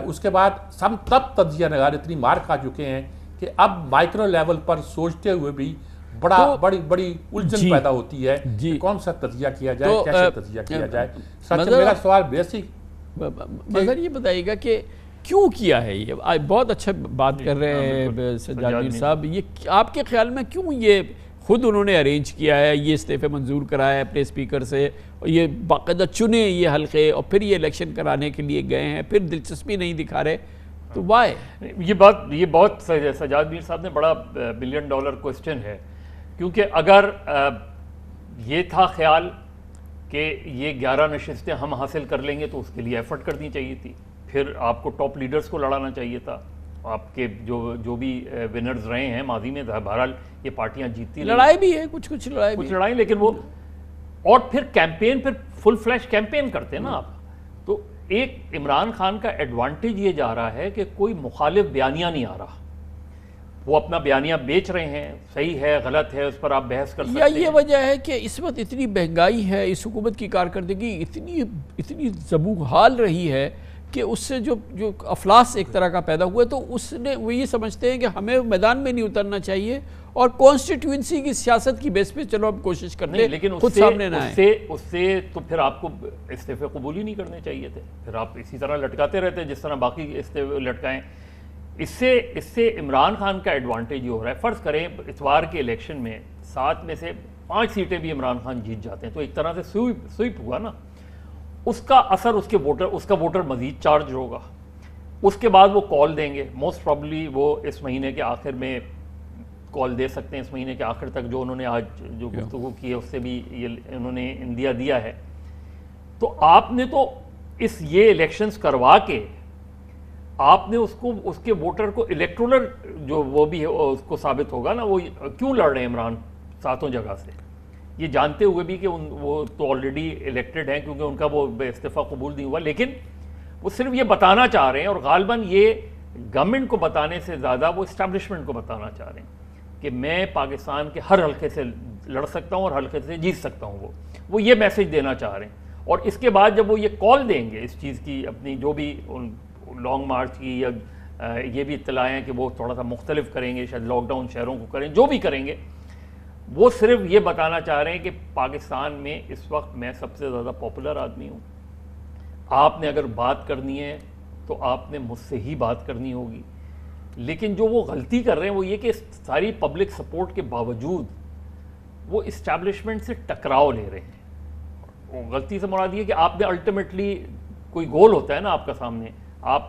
اس کے بعد ہم تب تجزیہ نگار اتنی مار کھا چکے ہیں کہ اب مائکرو لیول پر سوچتے ہوئے بھی بڑی الجھن پیدا ہوتی ہے کہ کون سا تجزیہ کیا جائے, کیسے تجزیہ کیا جائے. سچ میرا سوال بیسک مظہر یہ بتائیے گا کہ کیوں کیا ہے یہ, بہت اچھا بات کر رہے ہیں سجاد میر صاحب, یہ آپ کے خیال میں کیوں یہ خود انہوں نے ارینج کیا ہے, یہ استعفے منظور کرایا ہے اپنے اسپیکر سے, اور یہ باقاعدہ چنے یہ حلقے اور پھر یہ الیکشن کرانے کے لیے گئے ہیں, پھر دلچسپی نہیں دکھا رہے, تو وائی؟ یہ بہت سجاد میر صاحب نے بڑا $1 بلین کوسچن ہے, کیونکہ اگر یہ تھا خیال کہ یہ 11 نشستیں ہم حاصل کر لیں گے تو اس کے لیے ایفرٹ کرنی چاہیے تھی, پھر آپ کو ٹاپ لیڈرز کو لڑانا چاہیے تھا, آپ کے جو بھی ونرز رہے ہیں ماضی میں, بہرحال یہ پارٹیاں جیتتی لڑائی بھی ہے, کچھ لڑائی, لیکن وہ, اور پھر کیمپین, پھر فل فلیش کیمپین کرتے ہیں نا آپ. تو ایک عمران خان کا ایڈوانٹیج یہ جا رہا ہے کہ کوئی مخالف بیانیہ نہیں آ رہا, وہ اپنا بیانیہ بیچ رہے ہیں, صحیح ہے غلط ہے اس پر آپ بحث کر سکتے ہیں. یا یہ وجہ ہے کہ اس وقت اتنی مہنگائی ہے, اس حکومت کی کارکردگی اتنی ذبوح حال رہی ہے کہ اس سے جو افلاس ایک طرح کا پیدا ہوا ہے, تو اس نے وہ یہ سمجھتے ہیں کہ ہمیں میدان میں نہیں اترنا چاہیے اور کانسٹیٹیوئنسی کی سیاست کی بیس پہ چلو اب کوشش کرتے ہیں, لیکن خود سامنے نہ آئے. اس سے تو پھر آپ کو استعفے قبول ہی نہیں کرنے چاہیے تھے, پھر آپ اسی طرح لٹکاتے رہتے جس طرح باقی استعفے لٹکائیں. اس سے عمران خان کا ایڈوانٹیج یہ ہو رہا ہے, فرض کریں اتوار کے الیکشن میں 7 میں سے 5 سیٹیں بھی عمران خان جیت جاتے ہیں تو ایک طرح سے سویپ ہوا نا, اس کا اثر اس کا ووٹر مزید چارج ہوگا, اس کے بعد وہ کال دیں گے, موسٹ پرابلی وہ اس مہینے کے آخر میں کال دے سکتے ہیں, اس مہینے کے آخر تک جو انہوں نے آج جو گفتگو کی ہے اس سے بھی انہوں نے اندیا دیا ہے. تو آپ نے تو یہ الیکشنز کروا کے آپ نے اس کے ووٹر کو الیکٹرولر جو وہ بھی ہے اس کو ثابت ہوگا نا, وہ کیوں لڑ رہے ہیں عمران 7 جگہ سے, یہ جانتے ہوئے بھی کہ وہ تو آلریڈی الیکٹڈ ہیں کیونکہ ان کا وہ استعفیٰ قبول نہیں ہوا, لیکن وہ صرف یہ بتانا چاہ رہے ہیں, اور غالباً یہ گورنمنٹ کو بتانے سے زیادہ وہ اسٹیبلشمنٹ کو بتانا چاہ رہے ہیں کہ میں پاکستان کے ہر حلقے سے لڑ سکتا ہوں اور حلقے سے جیت سکتا ہوں. وہ یہ میسیج دینا چاہ رہے ہیں. اور اس کے بعد جب وہ یہ کال دیں گے اس چیز کی, اپنی جو بھی لانگ مارچ کی, یا یہ بھی اطلاع ہیں کہ وہ تھوڑا سا مختلف کریں گے, شاید لاک ڈاؤن شہروں کو کریں, جو بھی کریں گے, وہ صرف یہ بتانا چاہ رہے ہیں کہ پاکستان میں اس وقت میں سب سے زیادہ پاپولر آدمی ہوں. آپ نے اگر بات کرنی ہے تو آپ نے مجھ سے ہی بات کرنی ہوگی. لیکن جو وہ غلطی کر رہے ہیں وہ یہ کہ ساری پبلک سپورٹ کے باوجود وہ اسٹیبلشمنٹ سے ٹکراؤ لے رہے ہیں. وہ غلطی سے مراد یہ کہ آپ نے الٹیمیٹلی کوئی گول ہوتا ہے نا آپ کا سامنے, آپ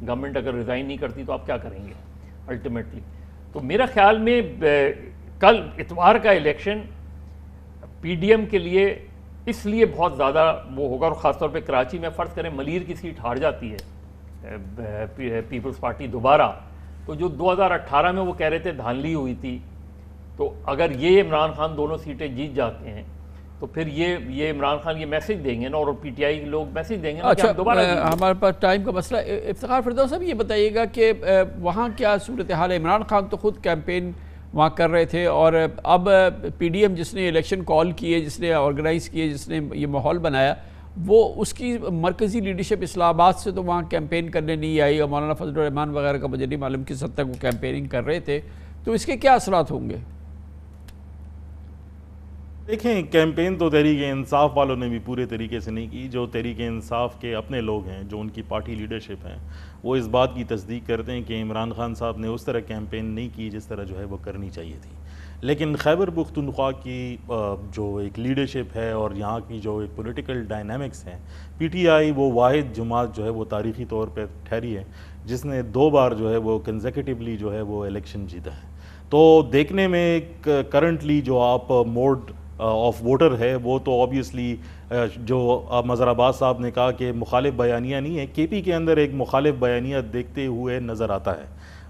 گورنمنٹ اگر ریزائن نہیں کرتی تو آپ کیا کریں گے الٹیمیٹلی. تو میرا خیال میں کل اتوار کا الیکشن پی ڈی ایم کے لیے اس لیے بہت زیادہ وہ ہوگا, اور خاص طور پہ کراچی میں فرض کریں ملیر کی سیٹ ہار جاتی ہے پیپلز پارٹی دوبارہ, تو جو 2018 میں وہ کہہ رہے تھے دھاندلی ہوئی تھی, تو اگر یہ عمران خان دونوں سیٹیں جیت جاتے ہیں تو پھر یہ عمران خان یہ میسیج دیں گے نا, اور پی ٹی آئی کے لوگ میسیج دیں گے نا کہ ہم دوبارہ. ہمارے پاس ٹائم کا مسئلہ. افتخار فردوس صاحب یہ بتائیے گا کہ وہاں کیا صورتحال ہے؟ عمران خان تو خود کیمپین وہاں کر رہے تھے, اور اب پی ڈی ایم جس نے الیکشن کال کیے, جس نے آرگنائز کیے, جس نے یہ ماحول بنایا, وہ اس کی مرکزی لیڈرشپ اسلام آباد سے تو وہاں کیمپین کرنے نہیں آئی, اور مولانا فضل الرحمان وغیرہ کا مجھے نہیں معلوم کس حد تک وہ کیمپیننگ کر رہے تھے. تو اس کے کیا اثرات ہوں گے؟ دیکھیں, کیمپین تو تحریک انصاف والوں نے بھی پورے طریقے سے نہیں کی. جو تحریک انصاف کے اپنے لوگ ہیں, جو ان کی پارٹی لیڈرشپ ہیں, وہ اس بات کی تصدیق کرتے ہیں کہ عمران خان صاحب نے اس طرح کیمپین نہیں کی جس طرح جو ہے وہ کرنی چاہیے تھی. لیکن خیبر پختونخوا کی جو ایک لیڈرشپ ہے اور یہاں کی جو ایک پولیٹیکل ڈائنامکس ہیں, پی ٹی آئی وہ واحد جماعت جو ہے وہ تاریخی طور پہ ٹھہری ہے جس نے 2 بار جو ہے وہ کنزیکٹیولی جو ہے وہ الیکشن جیتا ہے. تو دیکھنے میں کرنٹلی جو آپ موڈ آف ووٹر ہے وہ تو آبویسلی جو مظہر عباس صاحب نے کہا کہ مخالف بیانیہ نہیں ہے, کے پی کے اندر ایک مخالف بیانیہ دیکھتے ہوئے نظر آتا ہے.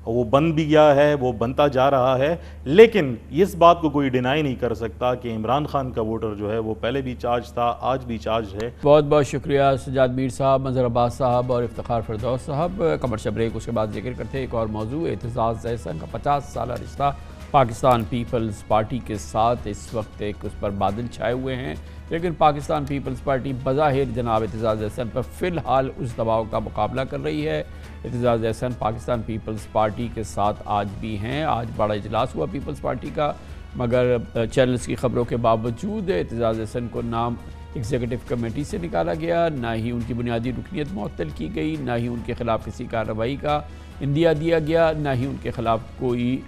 وہ بن بھی گیا ہے, وہ بنتا جا رہا ہے, لیکن اس بات کو کوئی ڈینائی نہیں کر سکتا کہ عمران خان کا ووٹر جو ہے وہ پہلے بھی چارج تھا, آج بھی چارج ہے. بہت بہت شکریہ سجاد میر صاحب, مظہر عباس صاحب اور افتخار فردوس صاحب. کمرشل بریک, اس کے بعد ذکر کرتے ہیں ایک اور موضوع, اعتزاز احسن کا 50 سالہ رشتہ پاکستان پیپلز پارٹی کے ساتھ. اس وقت ایک اس پر بادل چھائے ہوئے ہیں, لیکن پاکستان پیپلز پارٹی بظاہر جناب اعتزاز احسن پر فی الحال اس دباؤ کا مقابلہ کر رہی ہے. اعتزاز احسن پاکستان پیپلز پارٹی کے ساتھ آج بھی ہیں. آج بڑا اجلاس ہوا پیپلز پارٹی کا, مگر چینلز کی خبروں کے باوجود اعتزاز احسن کو نام ایگزیکٹو کمیٹی سے نکالا گیا, نہ ہی ان کی بنیادی رکنیت معطل کی گئی, نہ ہی ان کے خلاف کسی کارروائی کا اندیہ دیا گیا, نہ ہی ان کے خلاف کوئی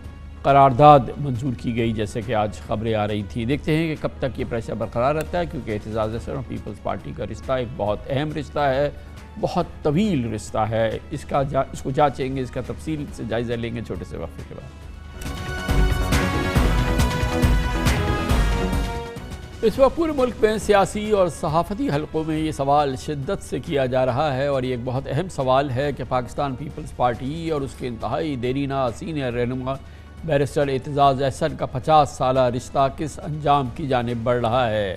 قرارداد منظور کی گئی جیسے کہ آج خبریں آ رہی تھیں. دیکھتے ہیں کہ کب تک یہ پریشر برقرار رہتا ہے, کیونکہ اعتزاز احسن اور پیپلز پارٹی کا رشتہ ایک بہت اہم رشتہ ہے, بہت طویل رشتہ ہے. اس کو جانچیں گے, اس کا تفصیل سے جائزہ لیں گے چھوٹے سے وقفے کے بعد. اس وقت پورے ملک میں سیاسی اور صحافتی حلقوں میں یہ سوال شدت سے کیا جا رہا ہے, اور یہ ایک بہت اہم سوال ہے کہ پاکستان پیپلز پارٹی اور اس کے انتہائی دیرینہ سینئر رہنما بیرسٹر اعتزاز احسن کا 50 سالہ رشتہ کس انجام کی جانب بڑھ رہا ہے.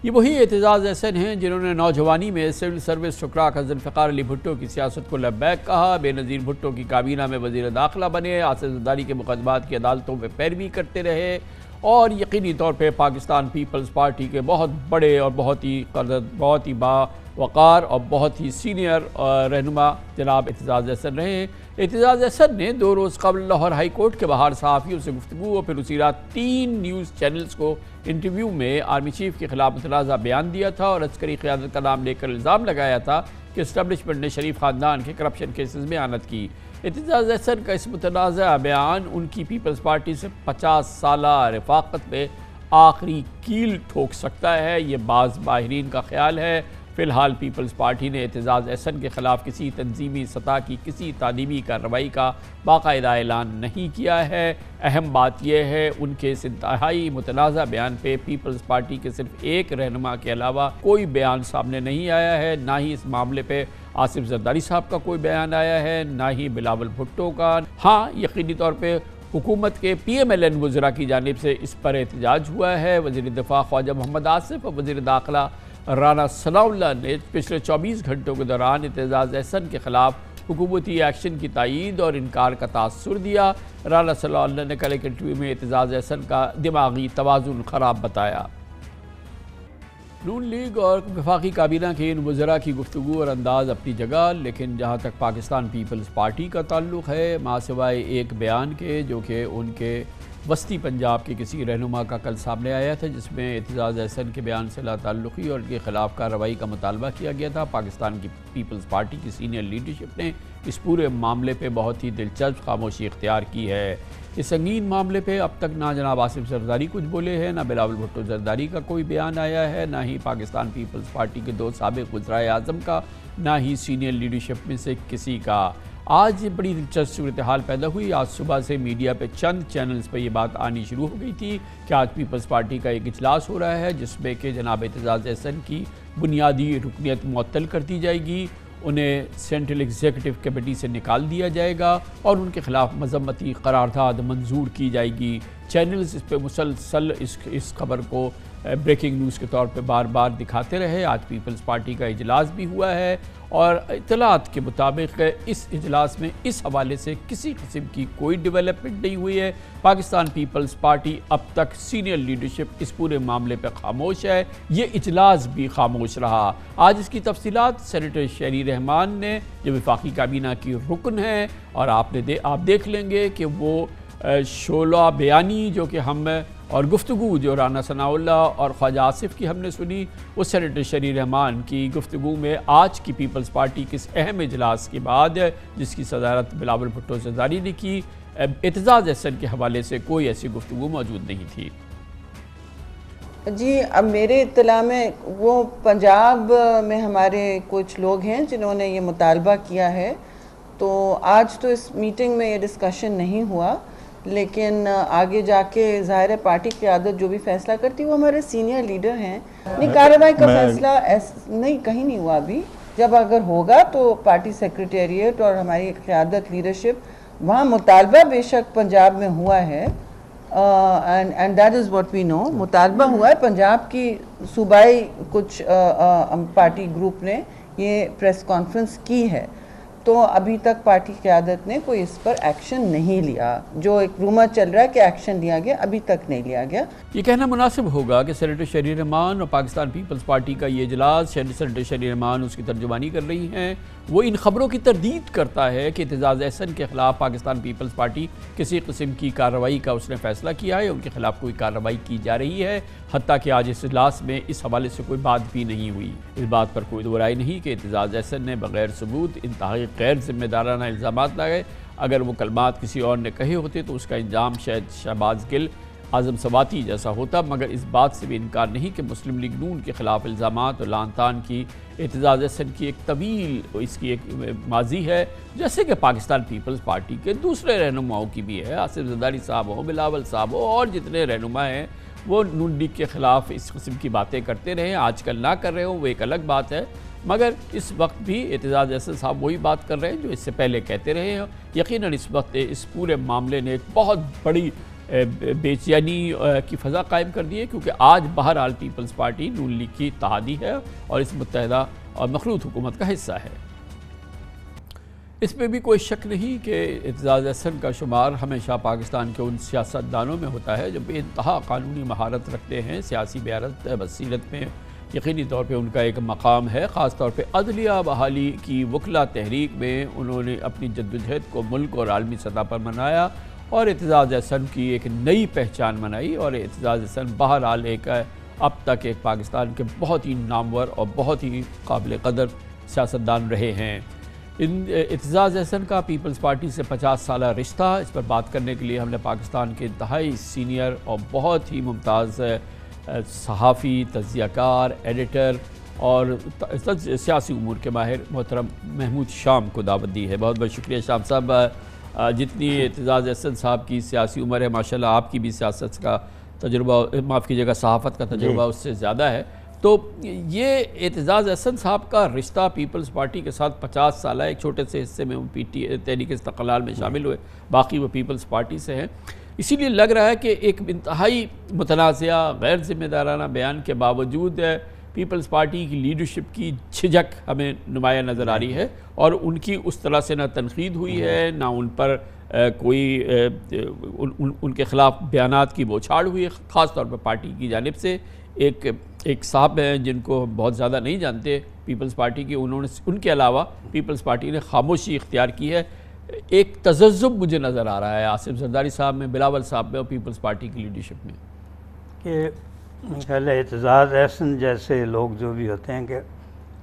یہ وہی اعتزاز احسن ہیں جنہوں نے نوجوانی میں سول سروس ٹکرا کر ذوالفقار علی بھٹو کی سیاست کو لبیک کہا, بے نظیر بھٹو کی کابینہ میں وزیر داخلہ بنے, آصف زرداری کے مقدمات کی عدالتوں میں پیروی کرتے رہے, اور یقینی طور پہ پاکستان پیپلز پارٹی کے بہت بڑے اور بہت ہی باوقار اور بہت ہی سینئر رہنما جناب اعتزاز احسن رہے ہیں. اعتزاز احسن نے 2 روز قبل لاہور ہائی کورٹ کے باہر صحافیوں سے گفتگو اور پھر اسی رات 3 نیوز چینلز کو انٹرویو میں آرمی چیف کے خلاف متنازع بیان دیا تھا, اور عسکری قیادت کا نام لے کر الزام لگایا تھا کہ اسٹیبلشمنٹ نے شریف خاندان کے کرپشن کیسز میں اعانت کی. اعتزاز احسن کا اس متنازع بیان ان کی پیپلز پارٹی سے 50 سالہ رفاقت میں آخری کیل ٹھوک سکتا ہے, یہ بعض ماہرین کا خیال ہے. فی الحال پیپلز پارٹی نے اعتزاز احسن کے خلاف کسی تنظیمی سطح کی کسی تعلیمی کارروائی کا باقاعدہ اعلان نہیں کیا ہے. اہم بات یہ ہے ان کے اس انتہائی متنازع بیان پہ پیپلز پارٹی کے صرف ایک رہنما کے علاوہ کوئی بیان سامنے نہیں آیا ہے, نہ ہی اس معاملے پہ آصف زرداری صاحب کا کوئی بیان آیا ہے, نہ ہی بلاول بھٹو کا. ہاں, یقینی طور پہ حکومت کے پی ایم ایل این وزراء کی جانب سے اس پر احتجاج ہوا ہے. وزیر دفاع خواجہ محمد آصف اور وزیر داخلہ رانا ثناء اللہ نے پچھلے 24 گھنٹوں کے دوران اعتزاز احسن کے خلاف حکومتی ایکشن کی تائید اور انکار کا تاثر دیا۔ رانا صلی اللہ علیہ نے کل ایک انٹرویو میں اعتزاز احسن کا دماغی توازن خراب بتایا۔ نون لیگ اور وفاقی کابینہ کے ان وزراء کی گفتگو اور انداز اپنی جگہ، لیکن جہاں تک پاکستان پیپلز پارٹی کا تعلق ہے، ماں سوائے ایک بیان کے جو کہ ان کے وسطی پنجاب کے کسی رہنما کا کل سامنے آیا تھا، جس میں اعتزاز احسن کے بیان سے لا تعلقی اور ان کے خلاف کارروائی کا مطالبہ کیا گیا تھا، پاکستان کی پیپلز پارٹی کی سینئر لیڈرشپ نے اس پورے معاملے پہ بہت ہی دلچسپ خاموشی اختیار کی ہے۔ اس سنگین معاملے پہ اب تک نہ جناب آصف زرداری کچھ بولے ہیں، نہ بلاول بھٹو زرداری کا کوئی بیان آیا ہے، نہ ہی پاکستان پیپلز پارٹی کے 2 سابق وزرائے اعظم کا، نہ ہی سینئر لیڈرشپ میں سے کسی کا۔ آج بڑی دلچسپ صورتحال پیدا ہوئی۔ آج صبح سے میڈیا پہ چند چینلز پہ یہ بات آنی شروع ہو گئی تھی کہ آج پیپلز پارٹی کا ایک اجلاس ہو رہا ہے جس میں کہ جناب اعتزاز احسن کی بنیادی رکنیت معطل کر دی جائے گی، انہیں سینٹرل ایگزیکٹو کمیٹی سے نکال دیا جائے گا اور ان کے خلاف مذمتی قرارداد منظور کی جائے گی۔ چینلز اس پہ مسلسل اس خبر کو بریکنگ نیوز کے طور پہ بار بار دکھاتے رہے۔ آج پیپلز پارٹی کا اجلاس بھی ہوا ہے اور اطلاعات کے مطابق اس اجلاس میں اس حوالے سے کسی قسم کی کوئی ڈیولپمنٹ نہیں ہوئی ہے۔ پاکستان پیپلز پارٹی اب تک سینئر لیڈرشپ اس پورے معاملے پہ خاموش ہے، یہ اجلاس بھی خاموش رہا۔ آج اس کی تفصیلات سینیٹر شہری رحمان نے جو وفاقی کابینہ کی رکن ہیں، اور آپ دیکھ لیں گے کہ وہ شعلہ بیانی جو کہ ہم اور گفتگو جو رانا ثناء اللہ اور خواجہ آصف کی ہم نے سنی، وہ سینیٹر شہری رحمان کی گفتگو میں آج کی پیپلز پارٹی کے اس اہم اجلاس کے بعد جس کی صدارت بلاول بھٹو زرداری نے کی، اعتزاز احسن کے حوالے سے کوئی ایسی گفتگو موجود نہیں تھی۔ جی، اب میرے اطلاع میں وہ پنجاب میں ہمارے کچھ لوگ ہیں جنہوں نے یہ مطالبہ کیا ہے، تو آج تو اس میٹنگ میں یہ ڈسکشن نہیں ہوا، لیکن آگے جا کے ظاہر پارٹی قیادت جو بھی فیصلہ کرتی وہ ہمارے سینئر لیڈر ہیں۔ نہیں، کارروائی کا فیصلہ نہیں کہیں نہیں ہوا ابھی، جب اگر ہوگا تو پارٹی سیکریٹریٹ اور ہماری قیادت لیڈرشپ وہاں مطالبہ بے شک پنجاب میں ہوا ہے، and that is what we know, مطالبہ ہوا ہے پنجاب کی صوبائی کچھ پارٹی گروپ نے یہ پریس کانفرنس کی ہے، تو ابھی تک پارٹی قیادت نے کوئی اس پر ایکشن نہیں لیا۔ جو ایک رومر چل رہا ہے کہ ایکشن لیا گیا، ابھی تک نہیں لیا گیا۔ یہ کہنا مناسب ہوگا کہ سینیٹر شہری رحمان اور پاکستان پیپلز پارٹی کا یہ اجلاس، سینیٹر شہری رحمان اس کی ترجمانی کر رہی ہیں، وہ ان خبروں کی تردید کرتا ہے کہ اعتزاز احسن کے خلاف پاکستان پیپلز پارٹی کسی قسم کی کارروائی کا اس نے فیصلہ کیا ہے، ان کے خلاف کوئی کارروائی کی جا رہی ہے، حتیٰ کہ آج اس اجلاس میں اس حوالے سے کوئی بات بھی نہیں ہوئی۔ اس بات پر کوئی دو رائے نہیں کہ اعتزاز احسن نے بغیر ثبوت انتہائی غیر ذمہ دارانہ الزامات لگائے۔ اگر وہ کلمات کسی اور نے کہے ہوتے تو اس کا انجام شاید شہباز گل، اعظم سواتی جیسا ہوتا، مگر اس بات سے بھی انکار نہیں کہ مسلم لیگ نون کے خلاف الزامات اور لعن طعن کی اعتزاز احسن کی ایک طویل اس کی ایک ماضی ہے، جیسے کہ پاکستان پیپلز پارٹی کے دوسرے رہنماؤں کی بھی ہے۔ آصف زرداری صاحب ہو، بلاول صاحب ہو، اور جتنے رہنما ہیں وہ نون لیگ کے خلاف اس قسم کی باتیں کرتے رہے، آج کل نہ کر رہے ہوں وہ ایک الگ بات ہے، مگر اس وقت بھی اعتزاز احسن صاحب وہی بات کر رہے ہیں جو اس سے پہلے کہتے رہے ہیں۔ یقیناً اس وقت اس پورے معاملے نے ایک بہت بڑی بے چینی کی فضا قائم کر دی ہے، کیونکہ آج بہرحال پیپلز پارٹی نون لیگ کی اتحادی ہے اور اس متحدہ اور مخلوط حکومت کا حصہ ہے۔ اس میں بھی کوئی شک نہیں کہ اعتزاز احسن کا شمار ہمیشہ پاکستان کے ان سیاستدانوں میں ہوتا ہے جو بے انتہا قانونی مہارت رکھتے ہیں، سیاسی بصیرت میں یقینی طور پہ ان کا ایک مقام ہے، خاص طور پہ عدلیہ بحالی کی وکلا تحریک میں انہوں نے اپنی جدوجہد کو ملک اور عالمی سطح پر منایا اور اعتزاز احسن کی ایک نئی پہچان بنائی، اور اعتزاز احسن بہرحال ایک اب تک ایک پاکستان کے بہت ہی نامور اور بہت ہی قابل قدر سیاستدان رہے ہیں۔ اعتزاز احسن کا پیپلز پارٹی سے 50 سالہ رشتہ، اس پر بات کرنے کے لیے ہم نے پاکستان کے انتہائی سینئر اور بہت ہی ممتاز صحافی، تجزیہ کار، ایڈیٹر اور سیاسی امور کے ماہر محترم محمود شام کو دعوت دی ہے۔ بہت بہت شکریہ شام صاحب۔ جتنی اعتزاز احسن صاحب کی سیاسی عمر ہے، ماشاءاللہ آپ کی بھی سیاست کا تجربہ، معاف کیجیے گا صحافت کا تجربہ اس سے زیادہ ہے، تو یہ اعتزاز احسن صاحب کا رشتہ پیپلز پارٹی کے ساتھ 50 سالہ، ایک چھوٹے سے حصے میں وہ تحریک استقلال میں شامل ہوئے، باقی وہ پیپلز پارٹی سے ہیں، اسی لیے لگ رہا ہے کہ ایک انتہائی متنازعہ غیر ذمہ دارانہ بیان کے باوجود پیپلز پارٹی کی لیڈرشپ کی جھجک ہمیں نمایاں نظر آ رہی ہے، اور ان کی اس طرح سے نہ تنقید ہوئی ہے، نہ ان پر کوئی ان کے خلاف بیانات کی بوچھاڑ ہوئی ہے، خاص طور پر پارٹی کی جانب سے۔ ایک صاحب ہیں جن کو بہت زیادہ نہیں جانتے پیپلز پارٹی کی، انہوں نے ان کے علاوہ پیپلز پارٹی نے خاموشی اختیار کی ہے۔ ایک تذبذب مجھے نظر آ رہا ہے آصف زرداری صاحب میں، بلاول صاحب میں اور پیپلز پارٹی کی لیڈرشپ میں، کہ خیال اعتزاز احسن جیسے لوگ جو بھی ہوتے ہیں کہ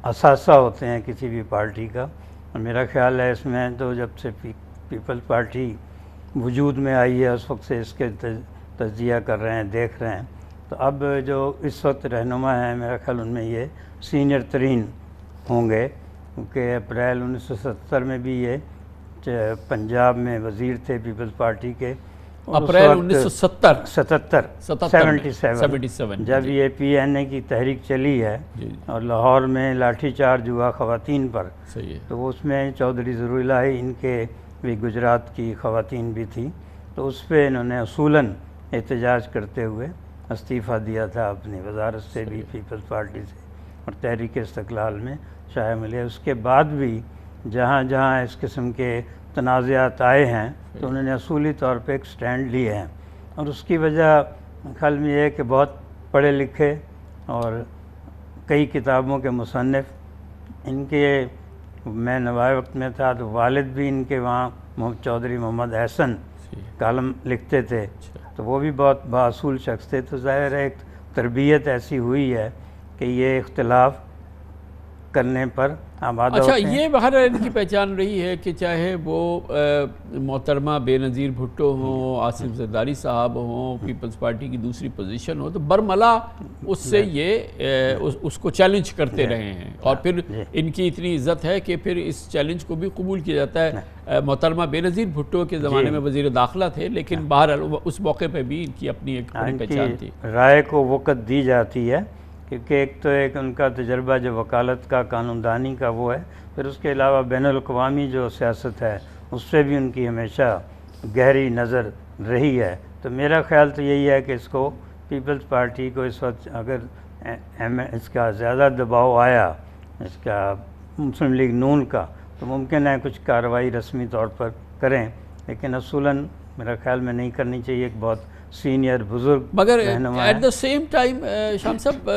اثاثہ ہوتے ہیں کسی بھی پارٹی کا، اور میرا خیال ہے اس میں تو جب سے پیپلز پارٹی وجود میں آئی ہے اس وقت سے اس کے تجزیہ کر رہے ہیں، دیکھ رہے ہیں، تو اب جو اس وقت رہنما ہیں میرا خیال ان میں یہ سینئر ترین ہوں گے، کیونکہ اپریل 1970 میں بھی یہ پنجاب میں وزیر تھے پیپلز پارٹی کے، اپریل 1977 جب یہ پی این اے کی تحریک چلی ہے اور لاہور میں لاٹھی چارج ہوا خواتین پر، تو اس میں چودھری ضرور الہی ان کے بھی گجرات کی خواتین بھی تھیں، تو اس پہ انہوں نے اصولاً احتجاج کرتے ہوئے استعفیٰ دیا تھا اپنی وزارت سے بھی پیپلز پارٹی سے، اور تحریک استقلال میں شامل ہے۔ اس کے بعد بھی جہاں جہاں اس قسم کے تنازعات آئے ہیں تو انہوں نے اصولی طور پہ ایک سٹینڈ لیے ہیں، اور اس کی وجہ خیال میں یہ ہے کہ بہت پڑھے لکھے اور کئی کتابوں کے مصنف ان کے، میں نوائے وقت میں تھا تو والد بھی ان کے وہاں چودھری محمد احسن کالم لکھتے تھے، تو وہ بھی بہت بااصول شخص تھے، تو ظاہر ہے ایک تربیت ایسی ہوئی ہے کہ یہ اختلاف کرنے پر آمادہ ہوتے ہیں۔ اچھا، یہ بہر ان کی پہچان رہی ہے کہ چاہے وہ محترمہ بے نظیر بھٹو ہوں، آصف زرداری صاحب ہوں، پیپلز پارٹی کی دوسری پوزیشن ہو، تو برملا اس سے یہ اس کو چیلنج کرتے رہے ہیں، اور پھر ان کی اتنی عزت ہے کہ پھر اس چیلنج کو بھی قبول کیا جاتا ہے۔ محترمہ بے نظیر بھٹو کے زمانے میں وزیر داخلہ تھے، لیکن بہرحال اس موقع پہ بھی ان کی اپنی ایک بڑی پہچان تھی، رائے کو وقت دی جاتی ہے، کیونکہ ایک تو ایک ان کا تجربہ جو وکالت کا، قانون دانی کا وہ ہے، پھر اس کے علاوہ بین الاقوامی جو سیاست ہے اس سے بھی ان کی ہمیشہ گہری نظر رہی ہے۔ تو میرا خیال تو یہی ہے کہ اس کو پیپلز پارٹی کو اس وقت اگر اس کا زیادہ دباؤ آیا، اس کا مسلم لیگ نون کا، تو ممکن ہے کچھ کارروائی رسمی طور پر کریں، لیکن اصولاً میرا خیال میں نہیں کرنی چاہیے۔ ایک بہت سینئر بزرگ مگر رہنما ایٹ دا سیم ٹائم شام صاحب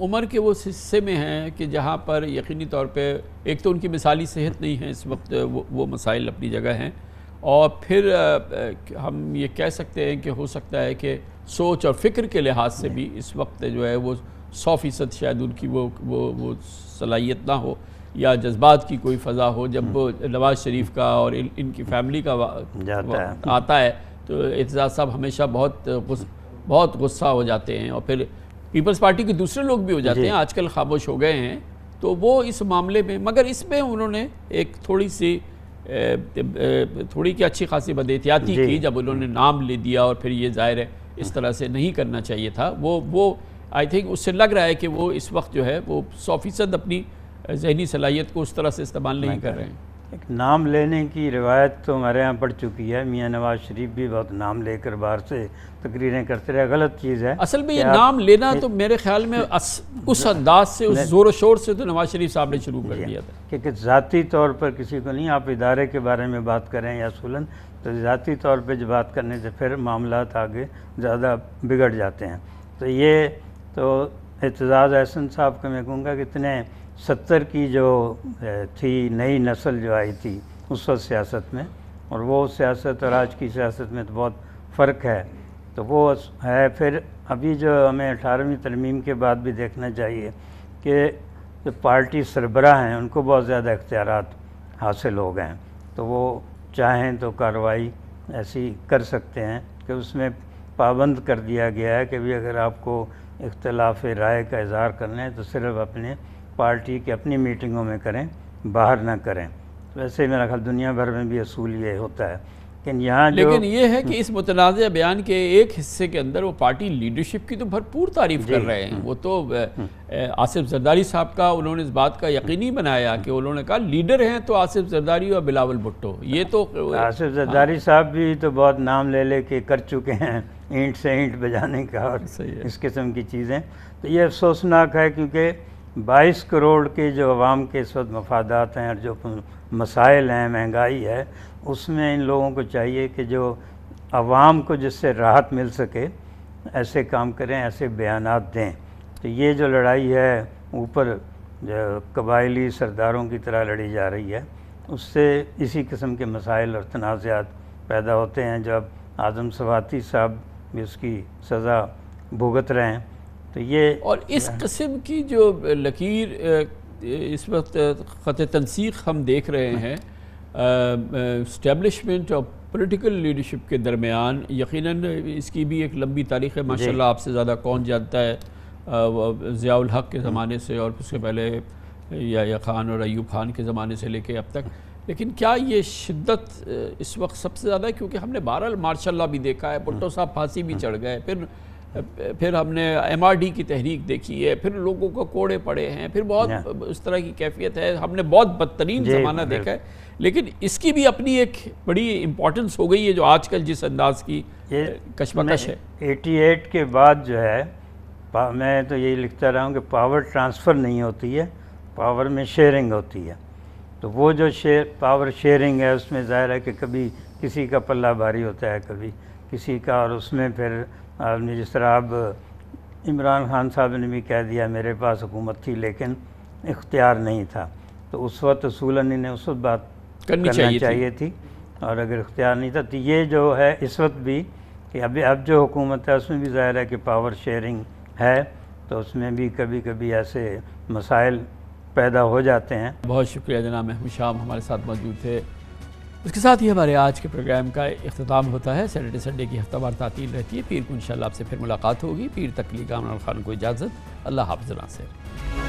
عمر کے وہ حصے میں ہیں کہ جہاں پر یقینی طور پہ ایک تو ان کی مثالی صحت نہیں ہے اس وقت، وہ مسائل اپنی جگہ ہیں، اور پھر ہم یہ کہہ سکتے ہیں کہ ہو سکتا ہے کہ سوچ اور فکر کے لحاظ سے بھی اس وقت جو ہے وہ 100% شاید ان کی وہ صلاحیت نہ ہو، یا جذبات کی کوئی فضا ہو۔ جب وہ نواز شریف کا اور ان کی فیملی کا آتا ہے تو اعتزاز صاحب ہمیشہ بہت غصہ ہو جاتے ہیں، اور پھر پیپلز پارٹی کے دوسرے لوگ بھی ہو جاتے ہیں، آج کل خاموش ہو گئے ہیں، تو وہ اس معاملے میں، مگر اس میں انہوں نے ایک تھوڑی کی اچھی خاصی بد احتیاطی کی جب انہوں نے نام لے دیا، اور پھر یہ ظاہر ہے اس طرح سے نہیں کرنا چاہیے تھا۔ وہ آئی تھنک اس سے لگ رہا ہے کہ وہ اس وقت جو ہے وہ 100% اپنی ذہنی صلاحیت کو اس طرح سے استعمال نہیں کر رہے ہیں۔ ایک نام لینے کی روایت تو ہمارے ہاں پڑ چکی ہے، میاں نواز شریف بھی بہت نام لے کر باہر سے تقریریں کرتے رہے، غلط چیز ہے۔ اصل میں یہ نام لینا تو میرے خیال میں اس انداز سے، اس زور و شور سے تو نواز شریف صاحب نے شروع کر دیا تھا، کہ ذاتی طور پر کسی کو نہیں، آپ ادارے کے بارے میں بات کریں یا اصولاً، تو ذاتی طور پہ جو بات کرنے سے پھر معاملات آگے زیادہ بگڑ جاتے ہیں۔ تو یہ تو اعتزاز احسن صاحب کو میں کہوں گا کہ اتنے 70 کی جو تھی نئی نسل جو آئی تھی اس وقت سیاست میں، اور وہ سیاست اور آج کی سیاست میں تو بہت فرق ہے، تو وہ ہے۔ پھر ابھی جو ہمیں 18ویں ترمیم کے بعد بھی دیکھنا چاہیے کہ جو پارٹی سربراہ ہیں ان کو بہت زیادہ اختیارات حاصل ہو گئے ہیں، تو وہ چاہیں تو کارروائی ایسی کر سکتے ہیں کہ اس میں پابند کر دیا گیا ہے کہ بھی اگر آپ کو اختلاف رائے کا اظہار کرنا ہے تو صرف اپنے پارٹی کے اپنی میٹنگوں میں کریں، باہر نہ کریں۔ ویسے میرا خیال دنیا بھر میں بھی اصول یہ ہوتا ہے لیکن یہاں لیکن یہ ہے کہ اس متنازع بیان کے ایک حصے کے اندر وہ پارٹی لیڈرشپ کی تو بھرپور تعریف کر رہے ہیں. وہ تو آصف زرداری صاحب کا انہوں نے اس بات کا یقینی بنایا کہ انہوں نے کہا لیڈر ہیں تو آصف زرداری اور بلاول بھٹو. یہ تو آصف زرداری صاحب بھی تو بہت نام لے کے کر چکے ہیں اینٹ سے اینٹ بجانے کا اور اس قسم کی چیزیں. تو یہ افسوسناک ہے کیونکہ 22 کروڑ کے جو عوام کے اس وقت مفادات ہیں اور جو مسائل ہیں، مہنگائی ہے، اس میں ان لوگوں کو چاہیے کہ جو عوام کو جس سے راحت مل سکے ایسے کام کریں، ایسے بیانات دیں. تو یہ جو لڑائی ہے اوپر جو قبائلی سرداروں کی طرح لڑی جا رہی ہے، اس سے اسی قسم کے مسائل اور تنازعات پیدا ہوتے ہیں. جب اعظم سواتی صاحب بھی اس کی سزا بھگت رہے ہیں تو یہ اور اس قسم کی جو لکیر اس وقت خط تنسیق ہم دیکھ رہے ہیں اسٹیبلشمنٹ اور پولیٹیکل لیڈرشپ کے درمیان، یقیناً اس کی بھی ایک لمبی تاریخ ہے. ماشاءاللہ آپ سے زیادہ کون جانتا ہے ضیاء الحق کے زمانے سے اور اس سے پہلے یا خان اور ایوب خان کے زمانے سے لے کے اب تک. لیکن کیا یہ شدت اس وقت سب سے زیادہ ہے؟ کیونکہ ہم نے بہرحال ماشاءاللہ بھی دیکھا ہے، بھٹو صاحب پھانسی بھی چڑھ گئے، پھر ہم نے MRD کی تحریک دیکھی ہے، پھر لوگوں کو کوڑے پڑے ہیں، پھر بہت اس طرح کی کیفیت ہے. ہم نے بہت بدترین زمانہ دیکھا ہے، لیکن اس کی بھی اپنی ایک بڑی امپورٹنس ہو گئی ہے جو آج کل جس انداز کی کشمکش ہے. 88 کے بعد جو ہے میں تو یہی لکھتا رہا ہوں کہ پاور ٹرانسفر نہیں ہوتی ہے، پاور میں شیئرنگ ہوتی ہے. تو وہ جو پاور شیئرنگ ہے اس میں ظاہر ہے کہ کبھی کسی کا پلہ بھاری ہوتا ہے، کبھی کسی کا، اور اس میں پھر جس طرح اب عمران خان صاحب نے بھی کہہ دیا میرے پاس حکومت تھی لیکن اختیار نہیں تھا. تو اس وقت اصولاً انہیں اس وقت بات کرنا چاہیے تھی، اور اگر اختیار نہیں تھا تو یہ جو ہے اس وقت بھی کہ اب جو حکومت ہے اس میں بھی ظاہر ہے کہ پاور شیئرنگ ہے، تو اس میں بھی کبھی کبھی ایسے مسائل پیدا ہو جاتے ہیں. بہت شکریہ جناب محمود شام ہمارے ساتھ موجود تھے. اس کے ساتھ ہی ہمارے آج کے پروگرام کا اختتام ہوتا ہے. سیٹرڈے سنڈے کی ہفتہ وار تعطیل رہتی ہے. پیر کو انشاءاللہ آپ سے پھر ملاقات ہوگی. پیر تک لیے کامران خان کو اجازت. اللہ حافظ ناصر.